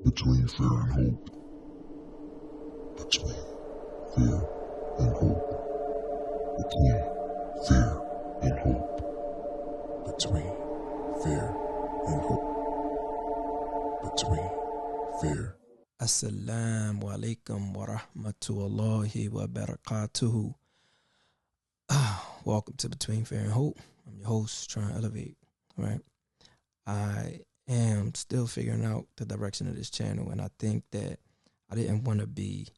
between fear and hope, between fear and hope, between fear and hope, between fear and hope, between fear. Assalamu alaikum wa rahmatullahi wa barakatuhu. Welcome to Between Fear and Hope. I'm your host, trying to elevate, right? I am still figuring out the direction of this channel, and I think that I didn't want to be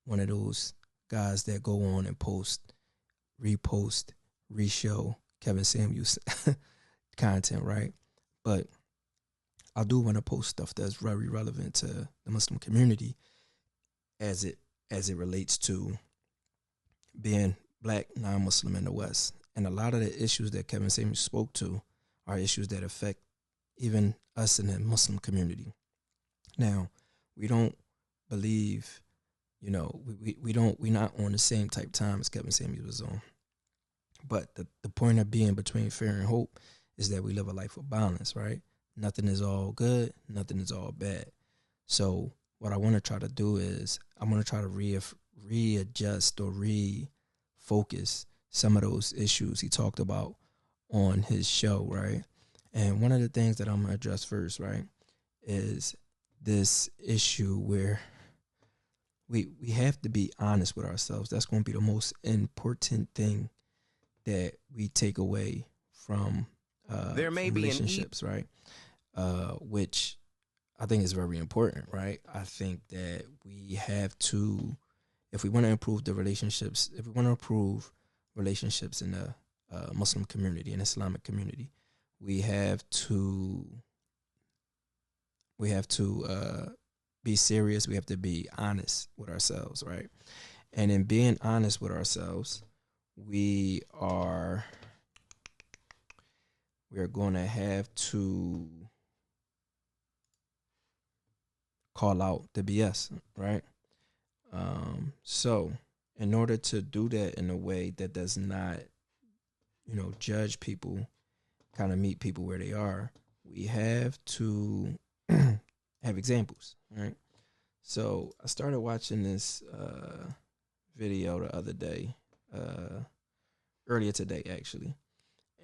one of those guys that go on and post, repost, reshow Kevin Samuels content, right? But I do want to post stuff that's very relevant to the Muslim community as it relates to being black, non-Muslim in the West. And a lot of the issues that Kevin Samuels spoke to are issues that affect even us in the Muslim community. Now, we don't believe, we're not on the same type time as Kevin Samuels was on. But the point of being between fear and hope is that we live a life of balance, right? Nothing is all good, nothing is all bad. So what I want to try to do is I'm going to try to readjust or refocus some of those issues he talked about on his show, right? And one of the things that I'm going to address first, right, is this issue where we have to be honest with ourselves. That's going to be the most important thing that we take away from relationships, right? Which I think is very important, right? I think that we have to, if we want to improve the relationships, if we want to improve relationships in the Muslim community and Islamic community, we have to be serious. We have to be honest with ourselves, right? And in being honest with ourselves, we are going to have to call out the BS, right? So in order to do that in a way that does not, judge people, kind of meet people where they are, we have to have examples, right? So I started watching this video the other day, earlier today, actually.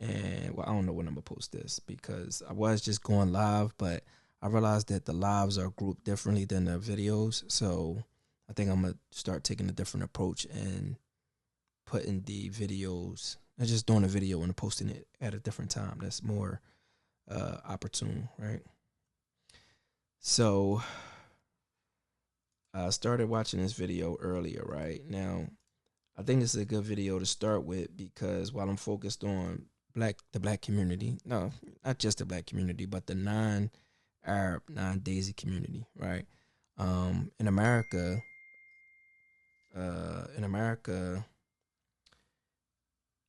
And, well, I don't know when I'm going to post this because I was just going live, but I realized that the lives are grouped differently than the videos. So I think I'm going to start taking a different approach and putting the videos, and just doing a video and posting it at a different time. That's more opportune, right? So I started watching this video earlier, right? Now, I think this is a good video to start with because while I'm focused on the black community, no, not just the black community, but the non-Arab, non-Daisy community, right? In America,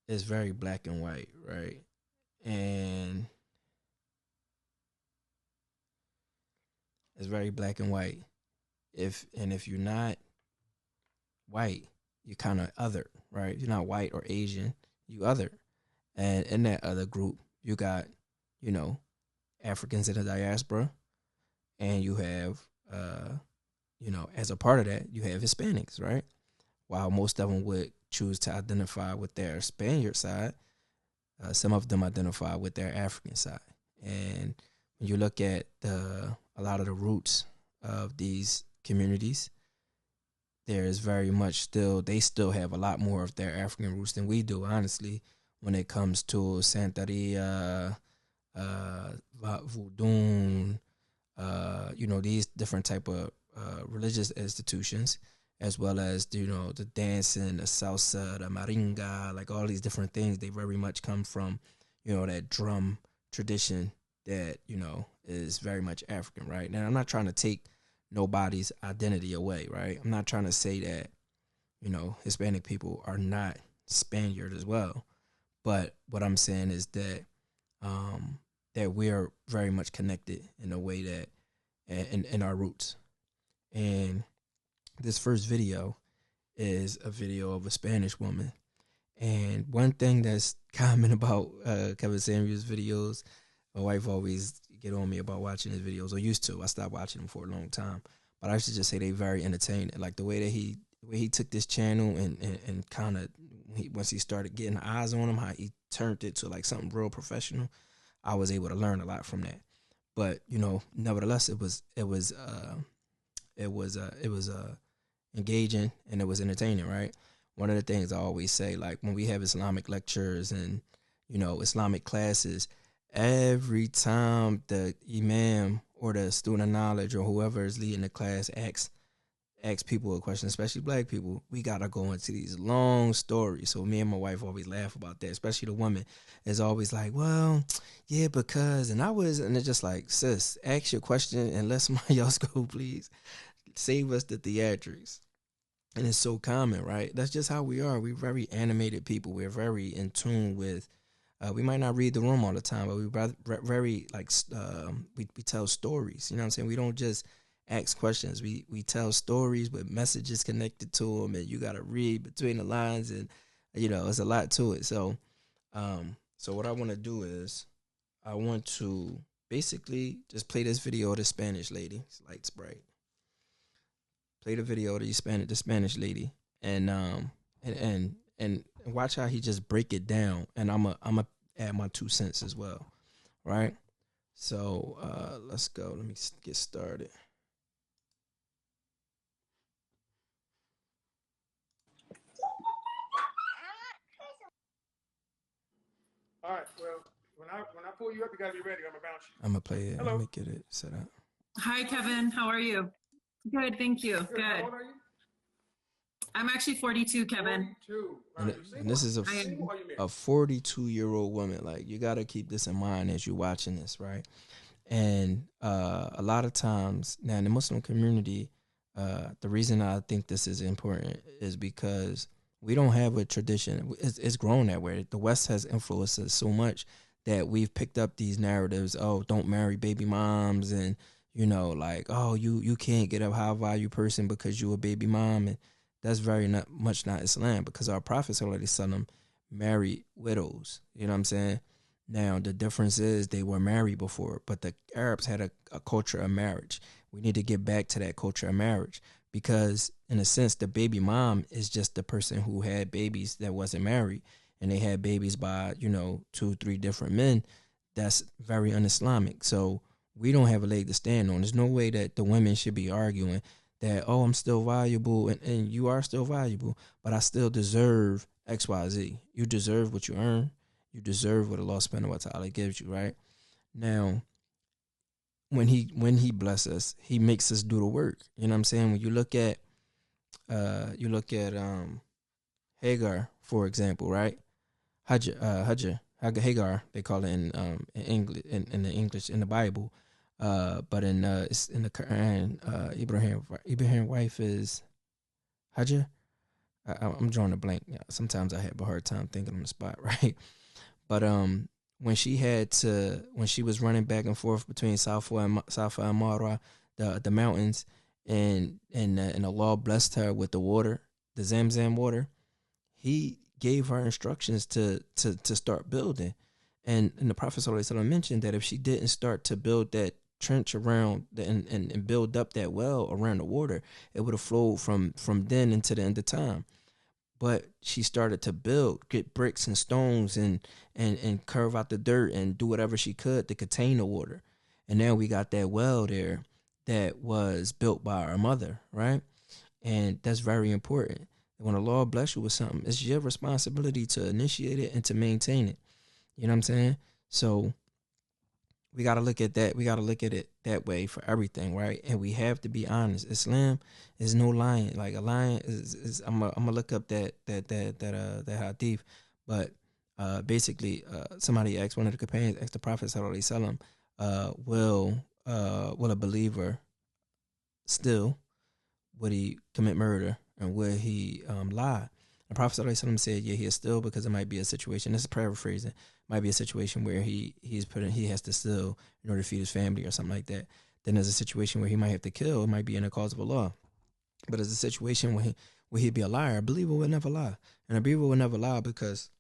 it's very black and white, right? And it's very black and white. If you're not white, you're kind of other, right? If you're not white or Asian, you other. And in that other group, you got, Africans in the diaspora, and you have, as a part of that, you have Hispanics, right? While most of them would choose to identify with their Spaniard side, some of them identify with their African side. And when you look at a lot of the roots of these communities, there is very much they still have a lot more of their African roots than we do, honestly, when it comes to Santeria, Voodoo, these different type of religious institutions, as well as, the dancing, the salsa, the maringa, like all these different things. They very much come from, that drum tradition that, is very much African, right? Now, I'm not trying to take nobody's identity away, right? I'm not trying to say that, Hispanic people are not Spaniard as well. But what I'm saying is that that we are very much connected in a way that in our roots. And this first video is a video of a Spanish woman. And one thing that's common about Kevin Samuels' videos, my wife always get on me about watching his videos, or used to. I stopped watching them for a long time, but I used to just say they very entertaining. Like the way that he took this channel and kind of once he started getting eyes on him, how he turned it to like something real professional. I was able to learn a lot from that. But nevertheless, it was engaging and it was entertaining, right? One of the things I always say, like when we have Islamic lectures and Islamic classes, every time the imam or the student of knowledge or whoever is leading the class asks people a question, especially black people, we gotta go into these long stories. So me and my wife always laugh about that, especially the woman is always like, well, yeah, because, and it's just like, sis, ask your question and let somebody else go, please. Save us the theatrics. And it's so common, right? That's just how we are. We're very animated people. We're very in tune with, we might not read the room all the time, but we're very, like, we tell stories. You know what I'm saying? We don't just ask questions. We tell stories with messages connected to them, and you got to read between the lines, and it's a lot to it. So what I want to do is I want to basically just play this video of the Spanish lady. It's lights bright. Play the video of the Spanish lady, and watch how he just break it down, and I'm a add my 2 cents as well, right? So let's go. Let me get started. All right. Well, when I pull you up, you gotta be ready. I'm gonna bounce you. I'm gonna play it. Hello. Let me get it set up. Hi, Kevin. How are you? Good, thank you. Good. How old are you? I'm actually 42, Kevin. 42. And this is a 42-year-old woman. Like, you got to keep this in mind as you're watching this, right? And a lot of times now in the Muslim community, the reason I think this is important is because we don't have a tradition. It's grown that way. The West has influenced us so much that we've picked up these narratives. Oh, don't marry baby moms, and like, oh, you can't get a high value person because you're a baby mom, and that's very much not Islam, because our Prophet ﷺ married widows. You know what I'm saying? Now, the difference is they were married before, but the Arabs had a culture of marriage. We need to get back to that culture of marriage, because in a sense, the baby mom is just the person who had babies that wasn't married, and they had babies by, 2, 3 different men. That's very un-Islamic. So we don't have a leg to stand on. There's no way that the women should be arguing that, oh, I'm still valuable, and you are still valuable, but I still deserve X, Y, Z. You deserve what you earn. You deserve what Allah subhanahu wa ta'ala gives you, right? Now, when he blesses us, he makes us do the work. You know what I'm saying? When you look at Hagar, for example, right? Hagar, they call it in English, in the English, in the Bible. But it's in the Quran, Ibrahim's wife is Hajar. I'm drawing a blank. Sometimes I have a hard time thinking on the spot, right? But when she was running back and forth between Safa and Marwa, the mountains, and Allah blessed her with the water, the Zamzam water, He gave her instructions to start building. And the Prophet ﷺ mentioned that if she didn't start to build that trench around and build up that well around the water, it would have flowed from then into the end of time. But she started to build, get bricks and stones and curve out the dirt and do whatever she could to contain the water. And now we got that well there that was built by our mother, right? And that's very important. When Allah bless you with something, it's your responsibility to initiate it and to maintain it. You know what I'm saying? So we got to look at that. We got to look at it that way for everything, right? And we have to be honest. Islam is no lying. Like a lion is I'm gonna look up that hadith, but basically somebody asked, one of the companions asked the Prophet sallallahu alaihi wasallam, will a believer still, would he commit murder, and will he lie? The Prophet ﷺ said, yeah, he'll still, because it might be a situation, this is paraphrasing, might be a situation where he has to steal in order to feed his family or something like that. Then there's a situation where he might have to kill. It might be in the cause of Allah. But there's a situation where he'd be a liar. A believer will never lie. And a believer will never lie because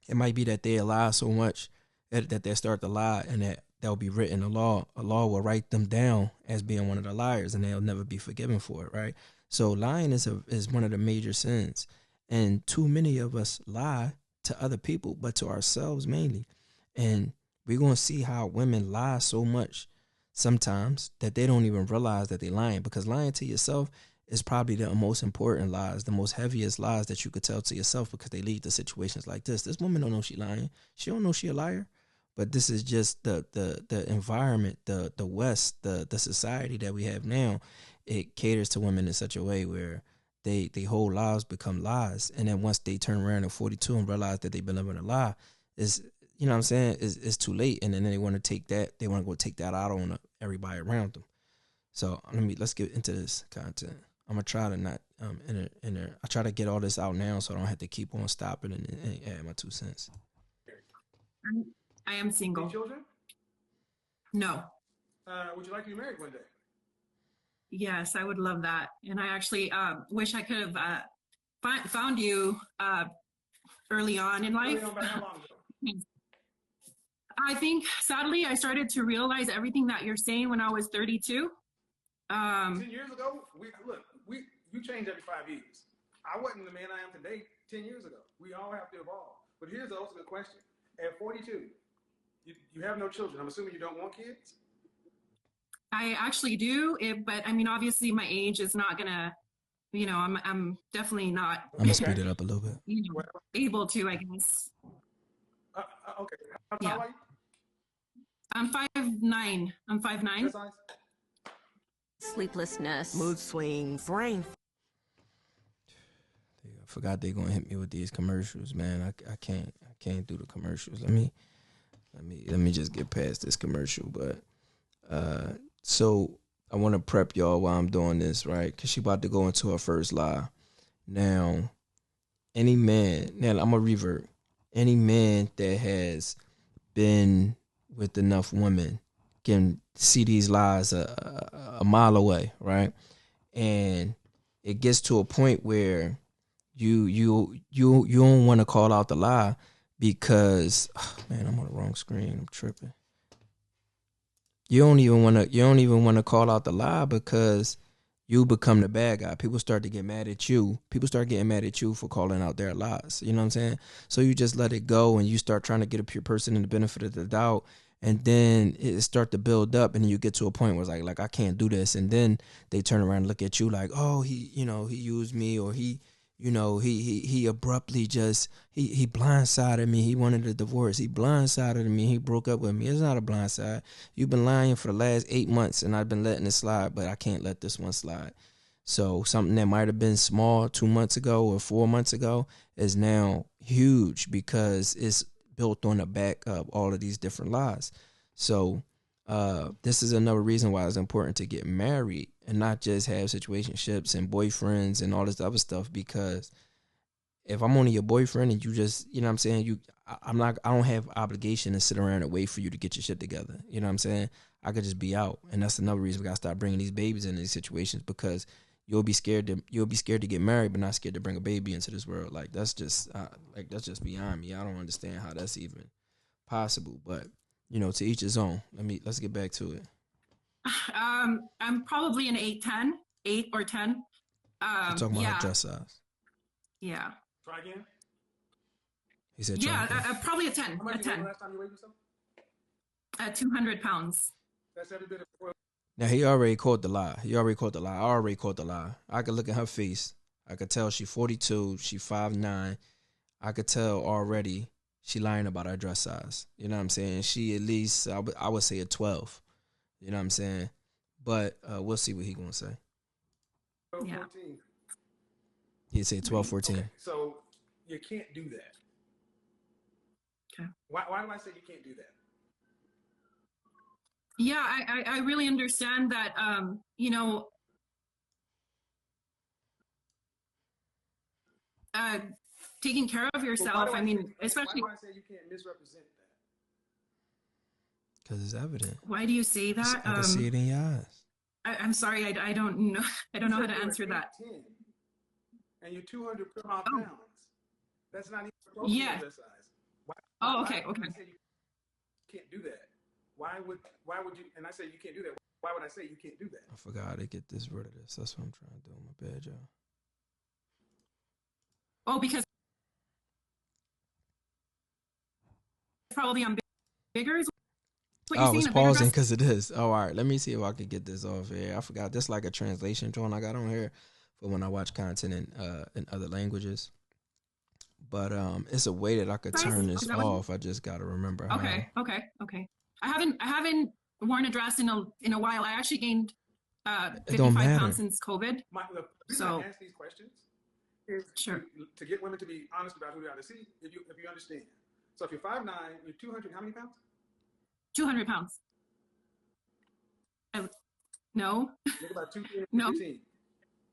it might be that they lie so much that they start to lie, and that that'll be written. A law will write them down as being one of the liars, and they'll never be forgiven for it, right? So lying is one of the major sins, and too many of us lie to other people, but to ourselves mainly. And we're gonna see how women lie so much sometimes that they don't even realize that they're lying, because lying to yourself is probably the most important lies, the most heaviest lies that you could tell to yourself, because they lead to situations like this. This woman don't know she lying. She don't know she a liar. But this is just the environment, the West, the society that we have now. It caters to women in such a way where they whole lives become lies. And then once they turn around at 42 and realize that they've been living a lie, is, you know what I'm saying, it's too late. And then they want to go take that out on everybody around them. So let's get into this content. I'm gonna try to not I try to get all this out now so I don't have to keep on stopping and add my 2 cents. I am single. Any children? No. Would you like to be married one day? Yes, I would love that. And I actually wish I could have found you early on in life. Early on, but how long ago? I think, sadly, I started to realize everything that you're saying when I was 32. 10 years ago, you change every 5 years. I wasn't the man I am today 10 years ago. We all have to evolve. But here's the ultimate question. At 42, you have no children. I'm assuming you don't want kids? I actually do, but I mean, obviously my age is not gonna, I'm definitely not. I'm gonna speed it up a little bit. Able to, I guess. Okay. How tall are you? I'm 5'9". I'm 5'9". What size? Sleeplessness, mood swings, brain. I forgot they gonna hit me with these commercials, man. I can't do the commercials. Let me just get past this commercial. But so I want to prep y'all while I'm doing this, right? Because she about to go into her first lie. Now, any man, now I'm gonna revert. Any man that has been with enough women can see these lies a mile away, right? And it gets to a point where you don't want to call out the lie because, man, I'm on the wrong screen. I'm tripping. You don't even want to call out the lie because you become the bad guy. People start to get mad at you. People start getting mad at you for calling out their lies. You know what I'm saying? So you just let it go and you start trying to get a pure person in the benefit of the doubt. And then it start to build up, and then you get to a point where it's like I can't do this. And then they turn around and look at you like, oh, he used me, or he abruptly just, he blindsided me. He wanted a divorce. He blindsided me. He broke up with me. It's not a blindside. You've been lying for the last 8 months, and I've been letting it slide, but I can't let this one slide. So something that might have been small 2 months ago or 4 months ago is now huge because it's built on the back of all of these different lies. So this is another reason why it's important to get married and not just have situationships and boyfriends and all this other stuff, because if I'm only your boyfriend and you just, you know what I'm saying, I don't have obligation to sit around and wait for you to get your shit together. You know what I'm saying? I could just be out. And that's another reason we got to start bringing these babies into these situations, because you'll be scared to get married, but not scared to bring a baby into this world. Like that's just beyond me. I don't understand how that's even possible. But to each his own. Let's get back to it. I'm probably an 8 or 10. You're talking about her dress size. Yeah. Try again. He said, probably a 10. How much a 10. last time you weighed yourself? 200 pounds. That's every bit of. Now, he already caught the lie. I already caught the lie. I could look at her face. I could tell she 42. She 5'9". I could tell already she lying about her dress size. You know what I'm saying? She at least, I would say a 12. You know what I'm saying? But we'll see what he going to say. 12, Yeah. 14. He'd say 12, 14. Okay. So you can't do that. Okay. Why do I say you can't do that? Yeah, I really understand that, taking care of yourself. Especially. Why do I say you can't misrepresent that? Because it's evident. Why do you say that? I can see it in your eyes. I'm sorry, I don't know. I don't know how to answer that. 10, and you're 200 pounds. That's not even close to your size. Okay. Why I say you can't do that? why would you? And I say you can't do that. Why would I say you can't do that? I forgot to get this rid of this. That's what I'm trying to do. My bad, y'all. Oh, because probably on bigger is what you're I saying. was A bigger pausing dress. because it is. Oh, all right. Let me see if I can get this off here. I forgot. This like a translation joint I got on here for when I watch content in other languages. But it's a way that I could turn this off. I just gotta remember how. Okay. I haven't worn a dress in a while. I actually gained It don't 55 matter. pounds since COVID. The reason I ask these questions is to get women to be honest about who they are. To see if you understand. So if you're 5'9", you're 200. How many pounds? 200 pounds. No. Look about 215. No.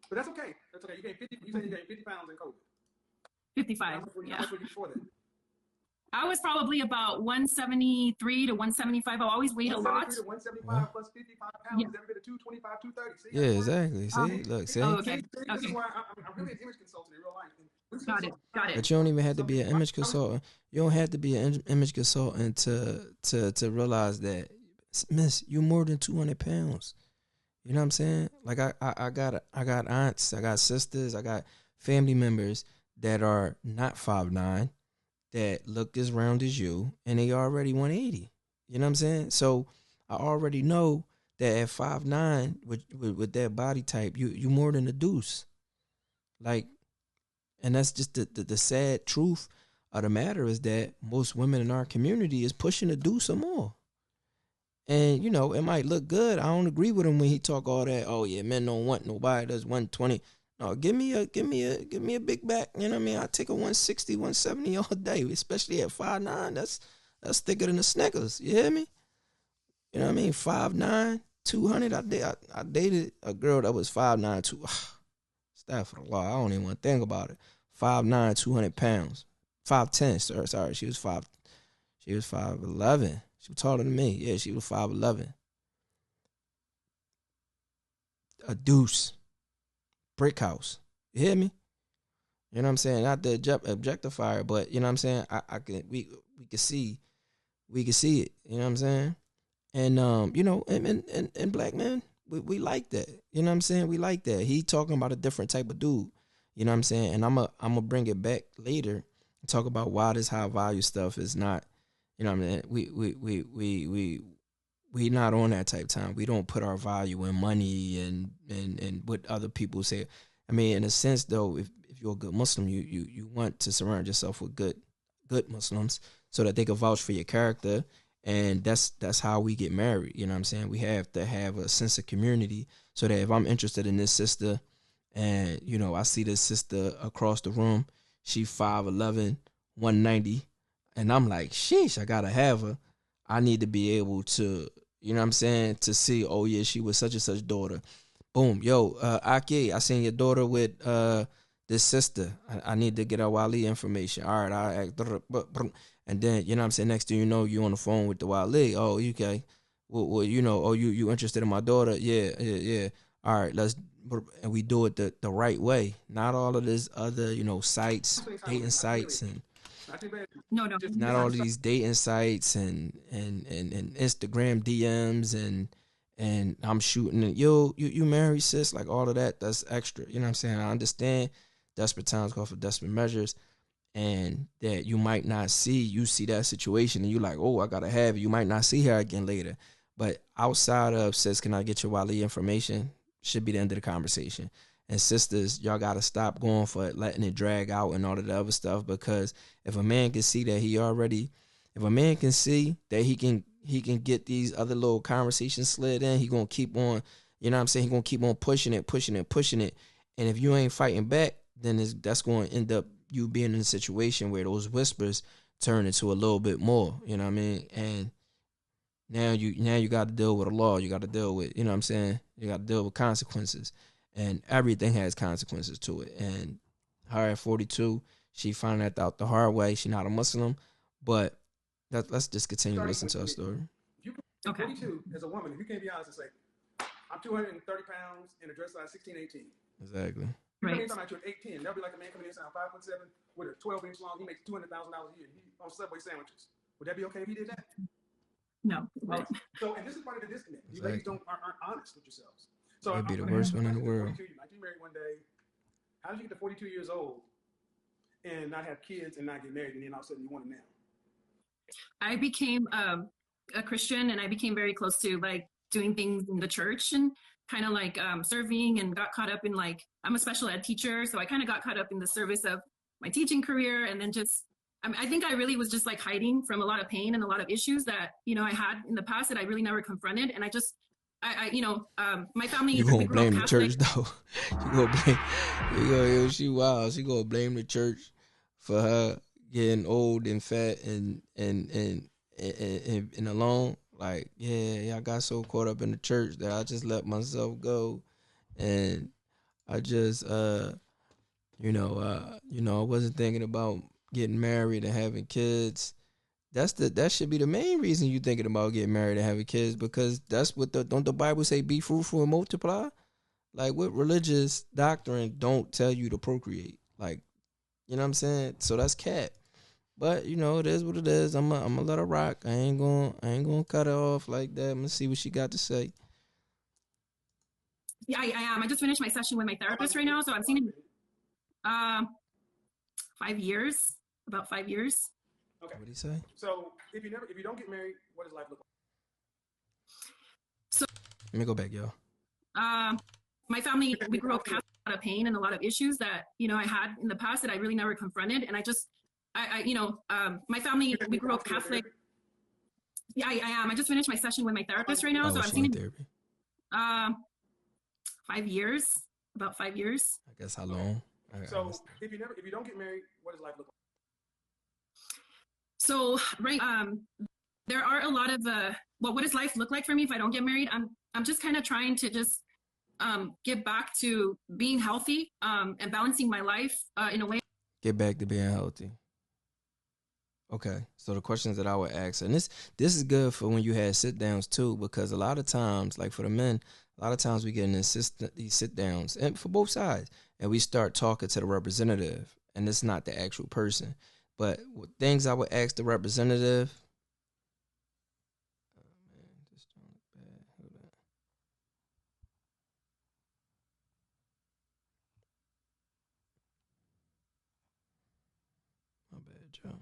But that's okay. That's okay. You gained 50. You said you gained 50 pounds in COVID. 55. How much were you before that? I was probably about 173 to 175. I always weighed a lot. 173 to 175 plus 55 pounds is every bit of 225, 230. See, yeah, exactly. See, look, see. Okay. This is why I'm really an image consultant in real life. Got it. But you don't even have to be an image consultant. You don't have to be an image consultant to realize that, Miss, you're more than 200 pounds. You know what I'm saying? Like I got aunts, I got sisters, I got family members that are not 5'9", that look as round as you, and they already 180. You know what I'm saying? So I already know that at 5'9", with that body type, you more than a deuce. Like, and that's just the sad truth of the matter is that most women in our community is pushing a deuce or more. And, you know, it might look good. I don't agree with him when he talk all that. Oh yeah, men don't want nobody that's 120. No, give me a big back. You know what I mean? I take a 160, 170 all day, especially at 5'9". That's thicker than the Snickers. You hear me? You know what I mean? 5'9", 200. I dated a girl that was 5'9", 2. Astaghfirullah, I don't even want to think about it. 5'9", 200 pounds. 5'10", sorry. She was 5'11". She was taller than me. Yeah, she was 5'11". A deuce. Brick house. You hear me? You know what I'm saying? Not the objectifier, but you know what I'm saying? We can see it. You know what I'm saying? And you know, and black men, we like that. You know what I'm saying? We like that. He talking about a different type of dude. You know what I'm saying? And I'm gonna bring it back later and talk about why this high value stuff is not, you know what I mean? We not on that type of time. We don't put our value in money and what other people say. I mean, in a sense though, if you're a good Muslim, you want to surround yourself with good Muslims so that they can vouch for your character. And that's how we get married. You know what I'm saying? We have to have a sense of community so that if I'm interested in this sister and, you know, I see this sister across the room, she 5'11", 190, and I'm like, sheesh, I gotta have her. I need to be able to, you know what I'm saying, to see, oh yeah, she was such and such daughter. Boom, yo, Aki, I seen your daughter with this sister. I need to get her Wali information. All right, and then, you know what I'm saying, next thing you know, you on the phone with the Wali. Oh, okay. Well, you know, oh, you interested in my daughter? Yeah. All right, and we do it the right way. Not all of this other, you know, sites, dating sites, and No. not all these dating sites and Instagram DMs and I'm shooting it. Yo, you married, sis? Like all of that, that's extra. You know what I'm saying? I understand desperate times call for desperate measures, and that you might not see that situation and you like, oh, I gotta have it. You might not see her again later. But outside of says, can I get your Wali information? Should be the end of the conversation. And sisters, y'all gotta stop going for it, letting it drag out and all of the other stuff, because if a man can see that if a man can see that he can get these other little conversations slid in, he gonna keep on, you know what I'm saying? He gonna keep on pushing it. And if you ain't fighting back, then that's going to end up you being in a situation where those whispers turn into a little bit more, you know what I mean? And now you got to deal with a law. You got to deal with, you know what I'm saying? You got to deal with consequences. And everything has consequences to it. And her at 42, she found that out the hard way. She's not a Muslim, but let's just continue to listen to her story. If you can, 42 as a woman, if you can't be honest and say, I'm 230 pounds in a dress size 16, 18. Exactly. Right. You're talking about you're 8'10". That'll be like a man coming in saying 5'7" with a 12-inch long. He makes $200,000 a year. He on Subway sandwiches. Would that be okay if he did that? No. But So, and this is part of the disconnect. You ladies aren't honest with yourselves. So It'd be I'm the gonna worst ask you one in a the question. world. 42, you're 19 married one day. How did you get to 42 years old and not have kids and not get married, and then all of a sudden you want it now? I became a Christian, and I became very close to like doing things in the church and kind of like serving, and got caught up in like, I'm a special ed teacher, so I kind of got caught up in the service of my teaching career, and then just I think I really was just like hiding from a lot of pain and a lot of issues that I had in the past that I really never confronted, and my family. You gonna we grew up blame the Catholic. church though? You gonna blame? She wild. She gonna blame the church for her getting old and fat and alone. Like, yeah, I got so caught up in the church that I just let myself go, and I just I wasn't thinking about getting married and having kids. That should be the main reason you thinking about getting married and having kids, because that's what don't the Bible say, be fruitful and multiply? Like, what religious doctrine don't tell you to procreate? Like, you know what I'm saying? So that's cat. But it is what it is. I'm gonna let her rock. I ain't gonna cut her off like that. I'm gonna see what she got to say. Yeah, I am. I just finished my session with my therapist right now, so I'm seeing 5 years, about 5 years. Okay. What did he say? So if you don't get married, what does life look like? So let me go back, y'all. My family, we grew up Catholic, a lot of pain and a lot of issues that I had in the past that I really never confronted, and my family, we grew up Catholic. Yeah, I am. I just finished my session with my therapist right now, so I'm seeing therapy. 5 years, about 5 years. I guess how long? So if you don't get married, what does life look like? So there are a lot of what does life look like for me if I don't get married? I'm just kind of trying to just get back to being healthy and balancing my life in a way. Get back to being healthy. Okay, so the questions that I would ask, and this is good for when you had sit downs too, because a lot of times, like for the men, a lot of times we get in these sit downs, and for both sides, and we start talking to the representative, and it's not the actual person. But things I would ask the representative. Oh man, this don't look bad. Hold on. My bad, Joe.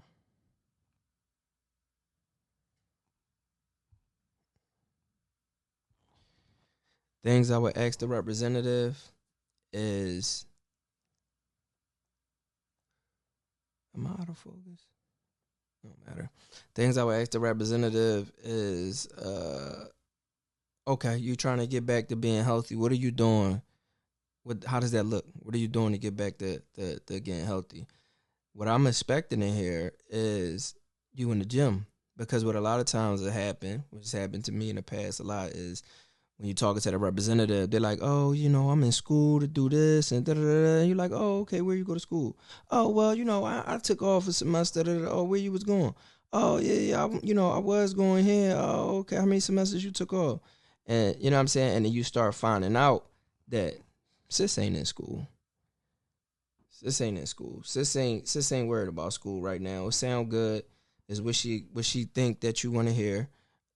Things I would ask the representative is, am I out of focus? Don't matter. Things I would ask the representative is, okay, you trying to get back to being healthy. What are you doing? How does that look? What are you doing to get back to getting healthy? What I'm expecting in here is you in the gym, because what a lot of times it happen, which has happened to me in the past a lot, is when you're talking to the representative, they're like, oh, I'm in school to do this and da-da-da-da. And you're like, oh, okay, where you go to school? Oh, well, I took off a semester. Da-da-da. Oh, where you was going? Oh, yeah, I was going here. Oh, okay, how many semesters you took off? And you know what I'm saying? And then you start finding out that sis ain't in school. Sis ain't in school. Sis ain't worried about school right now. It sound good is what she think that you want to hear.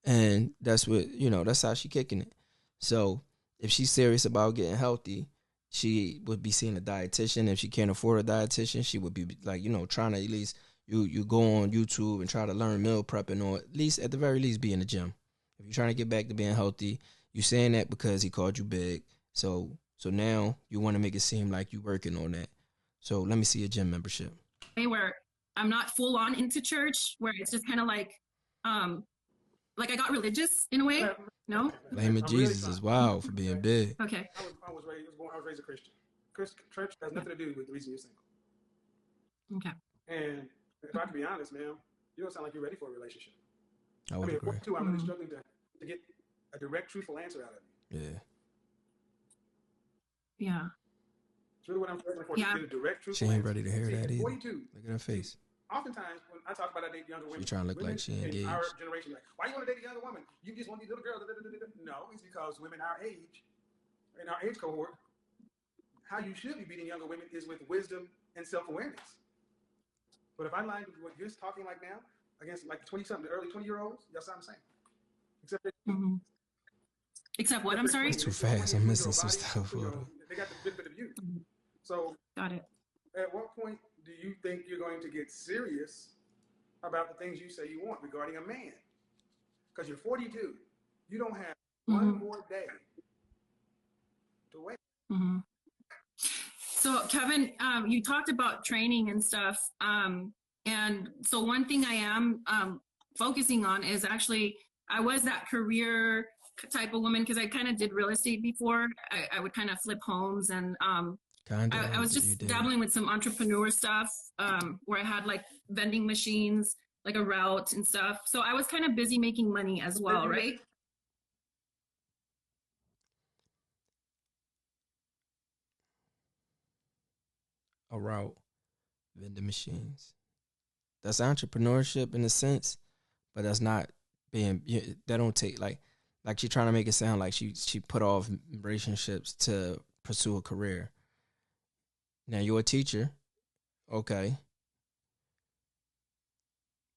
And that's what, that's how she kicking it. So if she's serious about getting healthy, she would be seeing a dietitian. If she can't afford a dietitian, she would be like, trying to at least you go on YouTube and try to learn meal prepping, or at the very least be in the gym. If you're trying to get back to being healthy, you're saying that because he called you big. So now you want to make it seem like you're working on that. So let me see your gym membership. Where I'm not full on into church, where it's just kind of like I got religious in a way. No? Blaming Jesus is wild for being big. Okay. I was raised a Christian. Church has nothing to do with the reason you're single. Okay. And if I can be honest, ma'am, you don't sound like you're ready for a relationship. I would agree. I'm really struggling to get a direct, truthful answer out of you. Yeah. Yeah. It's really what I'm struggling for. Yeah. To get a direct, truthful answer. She ain't answer. ready to hear that either. 42. Look at her face. Oftentimes, when I talk about I date younger women, she trying to look like she engaged. In our generation, like, why you want to date a younger woman? You just want these little girls. No, it's because women our age, in our age cohort, how you should be meeting younger women is with wisdom and self-awareness. But if I line with what you're talking like now against like 20-something, early 20-year-olds, y'all sound the same. Except they, Mm-hmm. Except what? I'm sorry. It's too fast. I'm missing some stuff. They got the benefit of youth. Mhm. So Got it. at what point do you think you're going to get serious about the things you say you want regarding a man? Because you're 42. You don't have one more day to wait. Mm-hmm. So, Kevin, you talked about training and stuff. And so one thing I am focusing on is actually, I was that career type of woman because I kind of did real estate before. I would kind of flip homes, and I was just dabbling with some entrepreneur stuff where I had like vending machines, like a route and stuff. So I was kind of busy making money as well, right? A route, vending machines. That's entrepreneurship in a sense, but that's not being. That don't take like she's trying to make it sound like she put off relationships to pursue a career. Now you're a teacher, okay?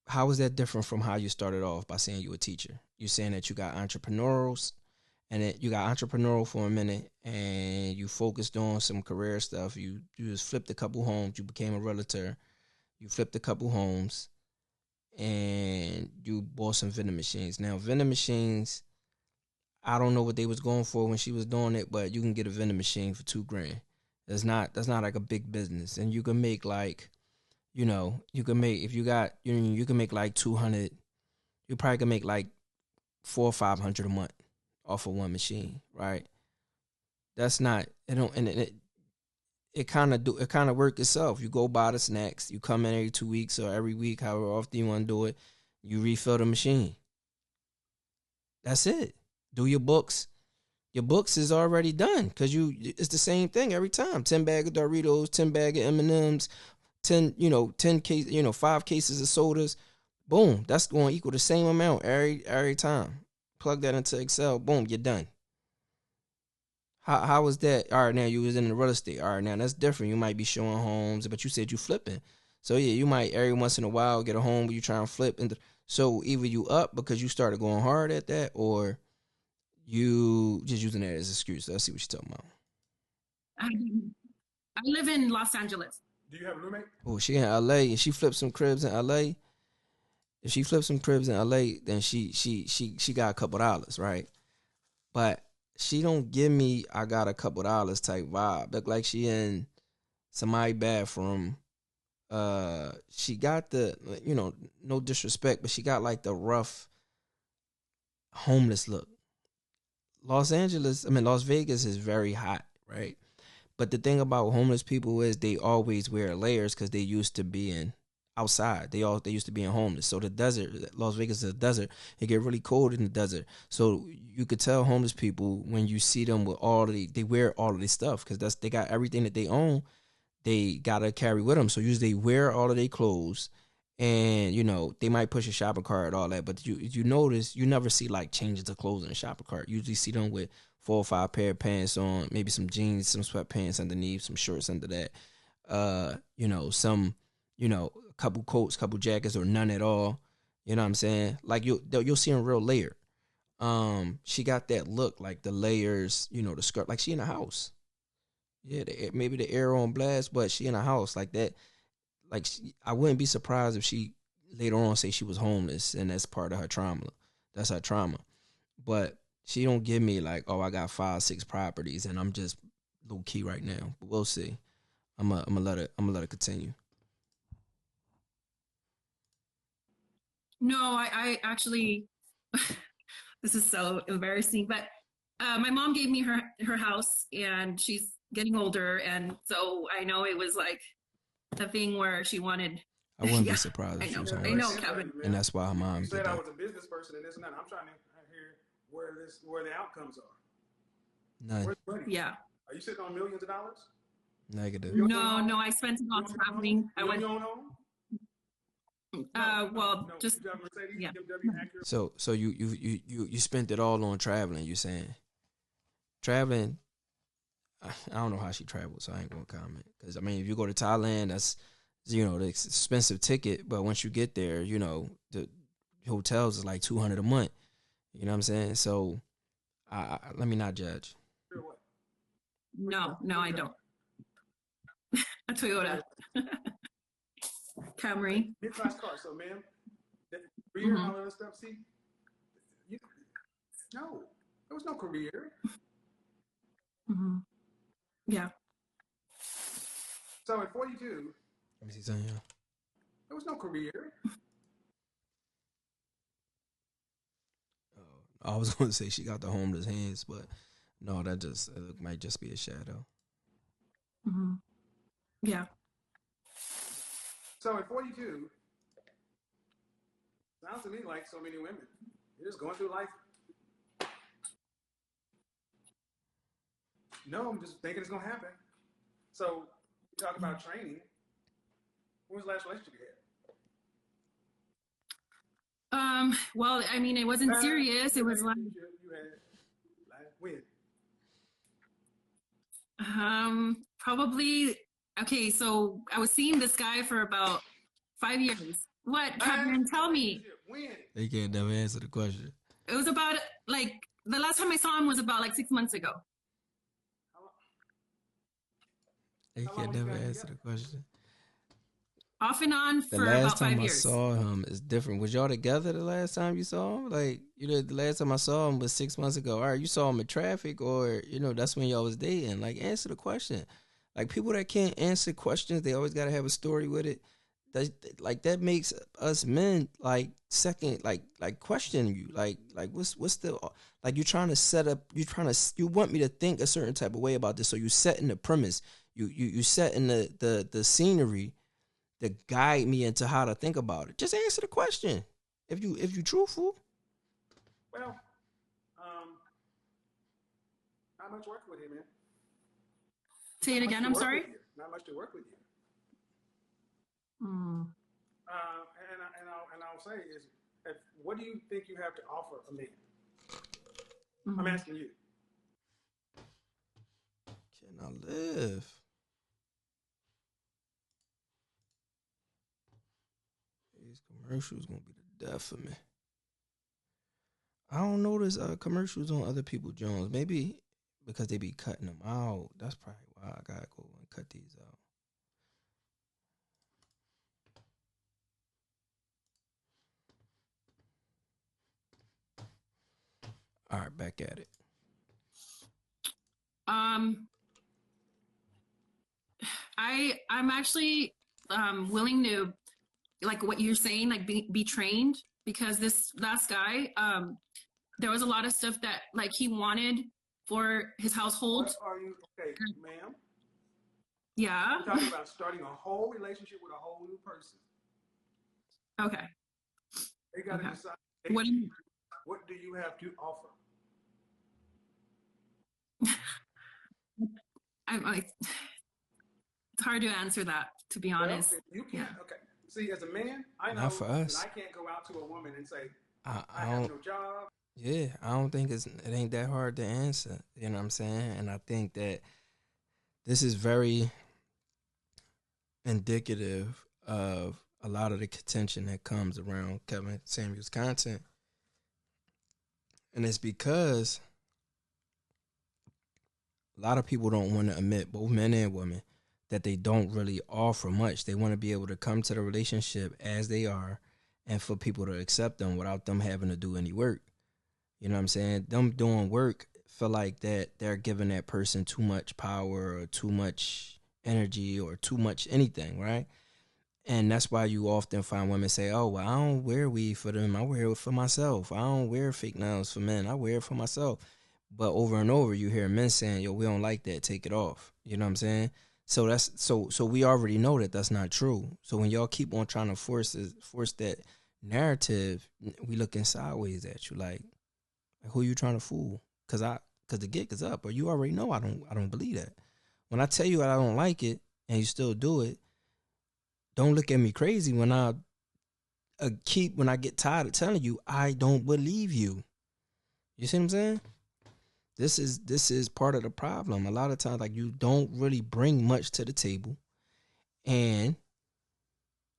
How is that different from how you started off by saying you're a teacher? You're saying that you got entrepreneurials, and that you got entrepreneurial for a minute, and you focused on some career stuff. You just flipped a couple homes. You became a realtor. You flipped a couple homes, and you bought some vending machines. Now, vending machines, I don't know what they was going for when she was doing it, but you can get a vending machine for $2,000. That's not like a big business, and you can make like, you can make if you got you can make like 200. You probably can make like 400 or 500 a month off of one machine, right? That's not it. Don't and it kind of work itself. You go buy the snacks. You come in every 2 weeks or every week, however often you want to do it. You refill the machine. That's it. Do your books. Your books is already done because it's the same thing every time. 10 bag of Doritos, 10 bag of M&Ms, 10 case, 5 cases of sodas. Boom, that's going to equal the same amount every time. Plug that into Excel. Boom, you're done. How was that? All right, now you was in the real estate. All right, now that's different. You might be showing homes, but you said you flipping. So yeah, you might every once in a while get a home where you try and flip. So either you up because you started going hard at that, or you just using that as an excuse. Let's see what you're talking about. I live in Los Angeles. Do you have a roommate? Oh, she in LA and she flipped some cribs in LA. If she flipped some cribs in LA, then she got a couple dollars, right? But she don't give me I got a couple dollars type vibe. Look like she in somebody's bathroom. She got the no disrespect, but she got like the rough homeless look. Las Vegas is very hot, right? But the thing about homeless people is they always wear layers because they used to being outside. They used to being homeless. So the desert, Las Vegas is a desert. It get really cold in the desert. So you could tell homeless people when you see them with they wear all of this stuff because they got everything that they own. They gotta carry with them. So usually they wear all of their clothes, and they might push a shopping cart, all that. But you notice you never see like changes of clothes in a shopping cart. You usually see them with 4 or 5 pair of pants on, maybe some jeans, some sweatpants underneath, some shorts under that. Some a couple coats, couple jackets, or none at all. You know what I'm saying? Like you'll see them real layered. She got that look, like the layers, the skirt, like she in a house. Yeah, maybe the air on blast, but she in a house like that. Like I wouldn't be surprised if she later on say she was homeless and that's part of her trauma. That's her trauma. But she don't give me like, oh, I got 5, 6 properties and I'm just low key right now. But we'll see. I'm gonna let her continue. No, I actually, this is so embarrassing, but my mom gave me her house, and she's getting older, and so I know it was like a thing where she wanted. I wouldn't be surprised if she was homeless. I know, Kevin. And that's why her mom You did said that. I was a business person and this and that. I'm trying to hear where the outcomes are. None. Where's the money? Yeah. Are you sitting on millions of dollars? Negative. No, I spent it on traveling. I went. You own home? Just you have a Mercedes, yeah. BMW, So you spent it all on traveling. You saying traveling? I don't know how she traveled, so I ain't gonna comment. Because if you go to Thailand, that's the expensive ticket. But once you get there, the hotels is like $200 a month. You know what I'm saying? So let me not judge. Sure what? No, I don't. A Toyota Camry. Mid-class car. So, ma'am, career and all that other stuff. See, you, no, there was no career. Mm-hmm. Yeah. So at 42, Let me see something. Yeah. there was no career. I was going to say she got the homeless hands, but no, that just might just be a shadow. Mm-hmm. Yeah. So at 42, sounds to me like so many women. You're just going through life. No, I'm just thinking it's going to happen. So you talk about training. When was the last relationship you had? Well, I mean, it wasn't serious. It was like, You had when? probably, okay, so I was seeing this guy for about 5 years. What, Kevin? Tell me. When? They can't never answer the question. It was about, like, the last time I saw him was about, like, 6 months ago. They can't never answer the question. Off and on The for last about 5 time I years. saw him is different. Was y'all together the last time you saw him? Like, you know, the last time I saw him was 6 months ago. All right, you saw him in traffic, or you know, that's when y'all was dating. Like, answer the question. Like, people that can't answer questions, they always gotta have a story with it. That makes us men like second, like question you. Like what's the like you trying to set up? You want me to think a certain type of way about this, so you set in the premise. You set in the scenery to guide me into how to think about it. Just answer the question. If you truthful. Well, not much work with you, man. Say it again, I'm sorry? Not much to work with you. Mm. And I'll say is, what do you think you have to offer a man? Mm-hmm. I'm asking you. Can I live? These commercials gonna be the death of me. I don't notice commercials on other people's Jones. Maybe because they be cutting them out. That's probably why I gotta go and cut these out. All right, back at it. I'm actually willing to, like what you're saying, like be trained, because this last guy, there was a lot of stuff that like he wanted for his household. What are you, okay, ma'am? Yeah. We're talking about starting a whole relationship with a whole new person. Okay. They got to decide. What do you have to offer? I'm like, it's hard to answer that, to be honest. Well, you can't. Yeah. Okay. See, as a man, I know not for us. that I can't go out to a woman and say, I don't have no job. Yeah, I don't think it ain't that hard to answer. You know what I'm saying? And I think that this is very indicative of a lot of the contention that comes around Kevin Samuels' content. And it's because a lot of people don't want to admit, both men and women, that they don't really offer much. They want to be able to come to the relationship as they are and for people to accept them without them having to do any work. You know what I'm saying? Them doing work feel like that they're giving that person too much power or too much energy or too much anything, right? And that's why you often find women say, oh, well, I don't wear weed for them. I wear it for myself. I don't wear fake nails for men. I wear it for myself. But over and over, you hear men saying, yo, we don't like that. Take it off. You know what I'm saying? So that's so we already know that that's not true. So when y'all keep on trying to force that narrative, we looking sideways at you like who you trying to fool? Cause the gig is up, or you already know I don't believe that. When I tell you I don't like it and you still do it, don't look at me crazy when I get tired of telling you I don't believe you. You see what I'm saying? This is part of the problem. A lot of times, like, you don't really bring much to the table, and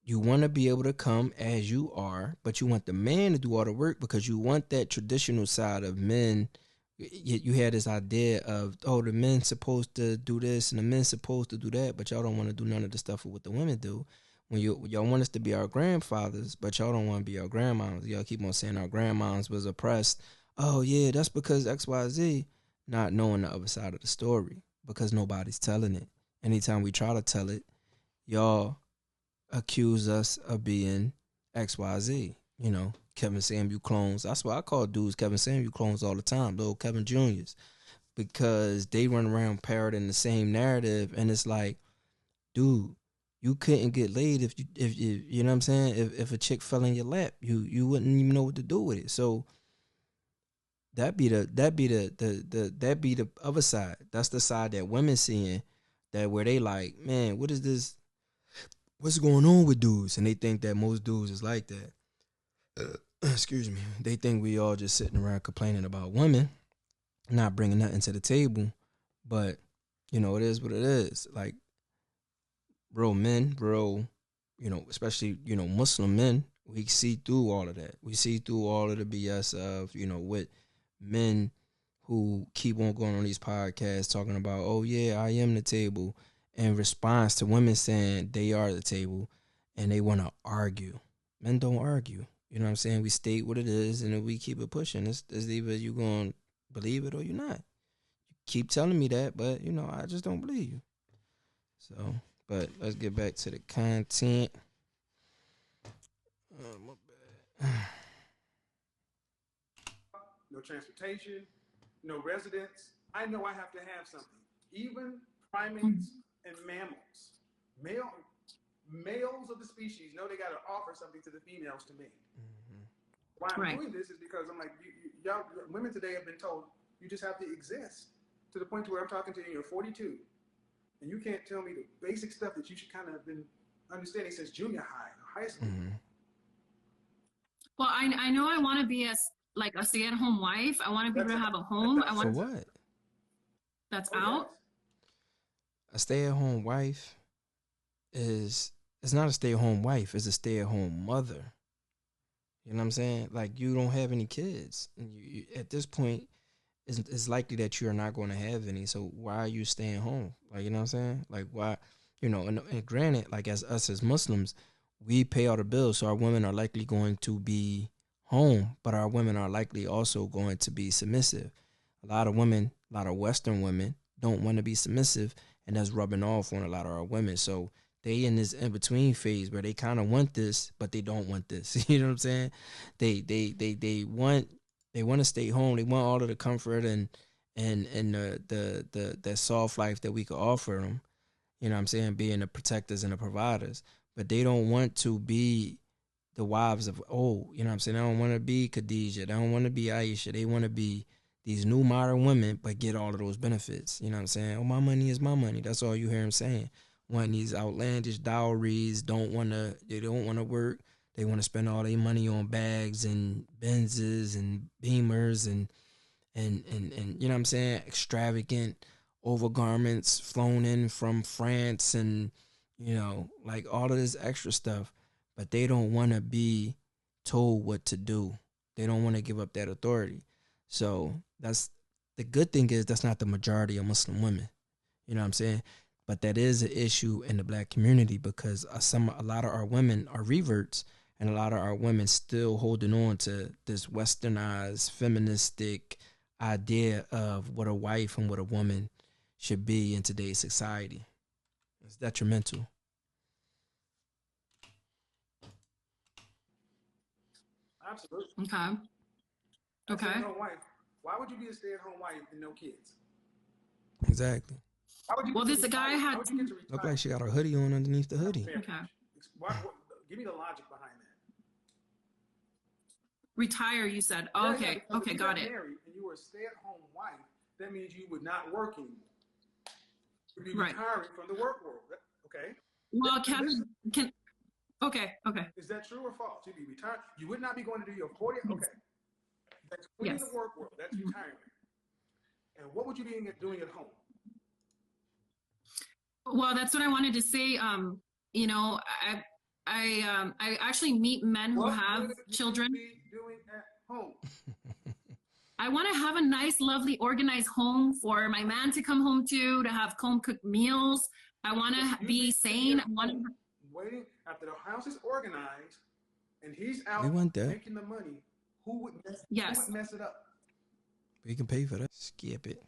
you want to be able to come as you are, but you want the man to do all the work because you want that traditional side of men. You had this idea of, oh, the men's supposed to do this and the men's supposed to do that, but y'all don't want to do none of the stuff of what the women do. When y'all want us to be our grandfathers, but y'all don't want to be our grandmoms. Y'all keep on saying our grandmoms was oppressed. Oh yeah, that's because XYZ, not knowing the other side of the story because nobody's telling it. Anytime we try to tell it, y'all accuse us of being XYZ. You know, Kevin Samuel clones. That's why I call dudes Kevin Samuel clones all the time, little Kevin Juniors, because they run around parroting the same narrative, and it's like, dude, you couldn't get laid if you know what I'm saying. If a chick fell in your lap, you wouldn't even know what to do with it. So that be the other side. That's the side that women seeing, that where they like, man, what is this? What's going on with dudes? And they think that most dudes is like that. Excuse me. They think we all just sitting around complaining about women, not bringing nothing to the table. But, you know, it is what it is. Like, real men, you know, especially, you know, Muslim men, we see through all of that. We see through all of the BS of, you know, with men who keep on going on these podcasts talking about, oh, yeah, I am the table, in response to women saying they are the table, and they want to argue. Men don't argue. You know what I'm saying? We state what it is, and then we keep it pushing. It's either you going to believe it or you're not. You keep telling me that, but, you know, I just don't believe you. So, but let's get back to the content. My bad. No transportation, no residence. I know I have to have something. Even primates and mammals, males of the species know they got to offer something to the females to mate. Why I'm doing this is because I'm like, y'all, women today have been told you just have to exist, to the point to where I'm talking to you, you're 42, and you can't tell me the basic stuff that you should kind of have been understanding since junior high or high school. Well, I know I want to be a stay-at-home wife. I want to be able to have a home. I want. For what? That's out. A stay-at-home wife it's not a stay-at-home wife. It's a stay-at-home mother. You know what I'm saying? Like, you don't have any kids, and you at this point, it's likely that you are not going to have any. So why are you staying home? Like, you know what I'm saying? Like, why? You know, and granted, like, as us as Muslims, we pay all the bills, so our women are likely going to be home, but our women are likely also going to be submissive. A lot of women, a lot of Western women, don't want to be submissive, and that's rubbing off on a lot of our women. So they in this in between phase where they kind of want this, but they don't want this. You know what I'm saying? They want to stay home. They want all of the comfort and the soft life that we could offer them. You know what I'm saying? Being the protectors and the providers, but they don't want to be the wives of old. You know what I'm saying? They don't want to be Khadijah. They don't want to be Aisha. They want to be these new modern women, but get all of those benefits. You know what I'm saying? Oh, my money is my money. That's all you hear them saying. Wanting these outlandish dowries, they don't want to work. They want to spend all their money on bags and Benzes and Beamers and you know what I'm saying? Extravagant overgarments flown in from France and, you know, like all of this extra stuff. But they don't want to be told what to do. They don't want to give up that authority. So that's the good thing, is that's not the majority of Muslim women. You know what I'm saying? But that is an issue in the black community, because a lot of our women are reverts, and a lot of our women still holding on to this westernized, feministic idea of what a wife and what a woman should be in today's society. It's detrimental. Absolutely. Okay. Stay-at-home wife. Why would you be a stay-at-home wife and no kids? Exactly. Well, this guy had look like she got her hoodie on underneath the hoodie. Okay. Give me the logic behind that. Retire, you said. Oh, okay. Yeah, okay, got it. Married and you were a stay-at-home wife, that means you would not work anymore. You'd be Right. retiring from the work world. Okay. Well, can okay. Is that true or false? You'd be retired. You would not be going to do your 40. Yes. Okay. That's quitting the work world. That's retirement. And what would you be doing at home? Well, that's what I wanted to say. You know, I actually meet men who What have would you children. be doing at home? I want to have a nice, lovely, organized home for my man to come home to have home cooked meals. I want to be sane. I want to. Waiting after the house is organized and he's out We want that. making the money. Who would mess it up? We can pay for that. Skip it.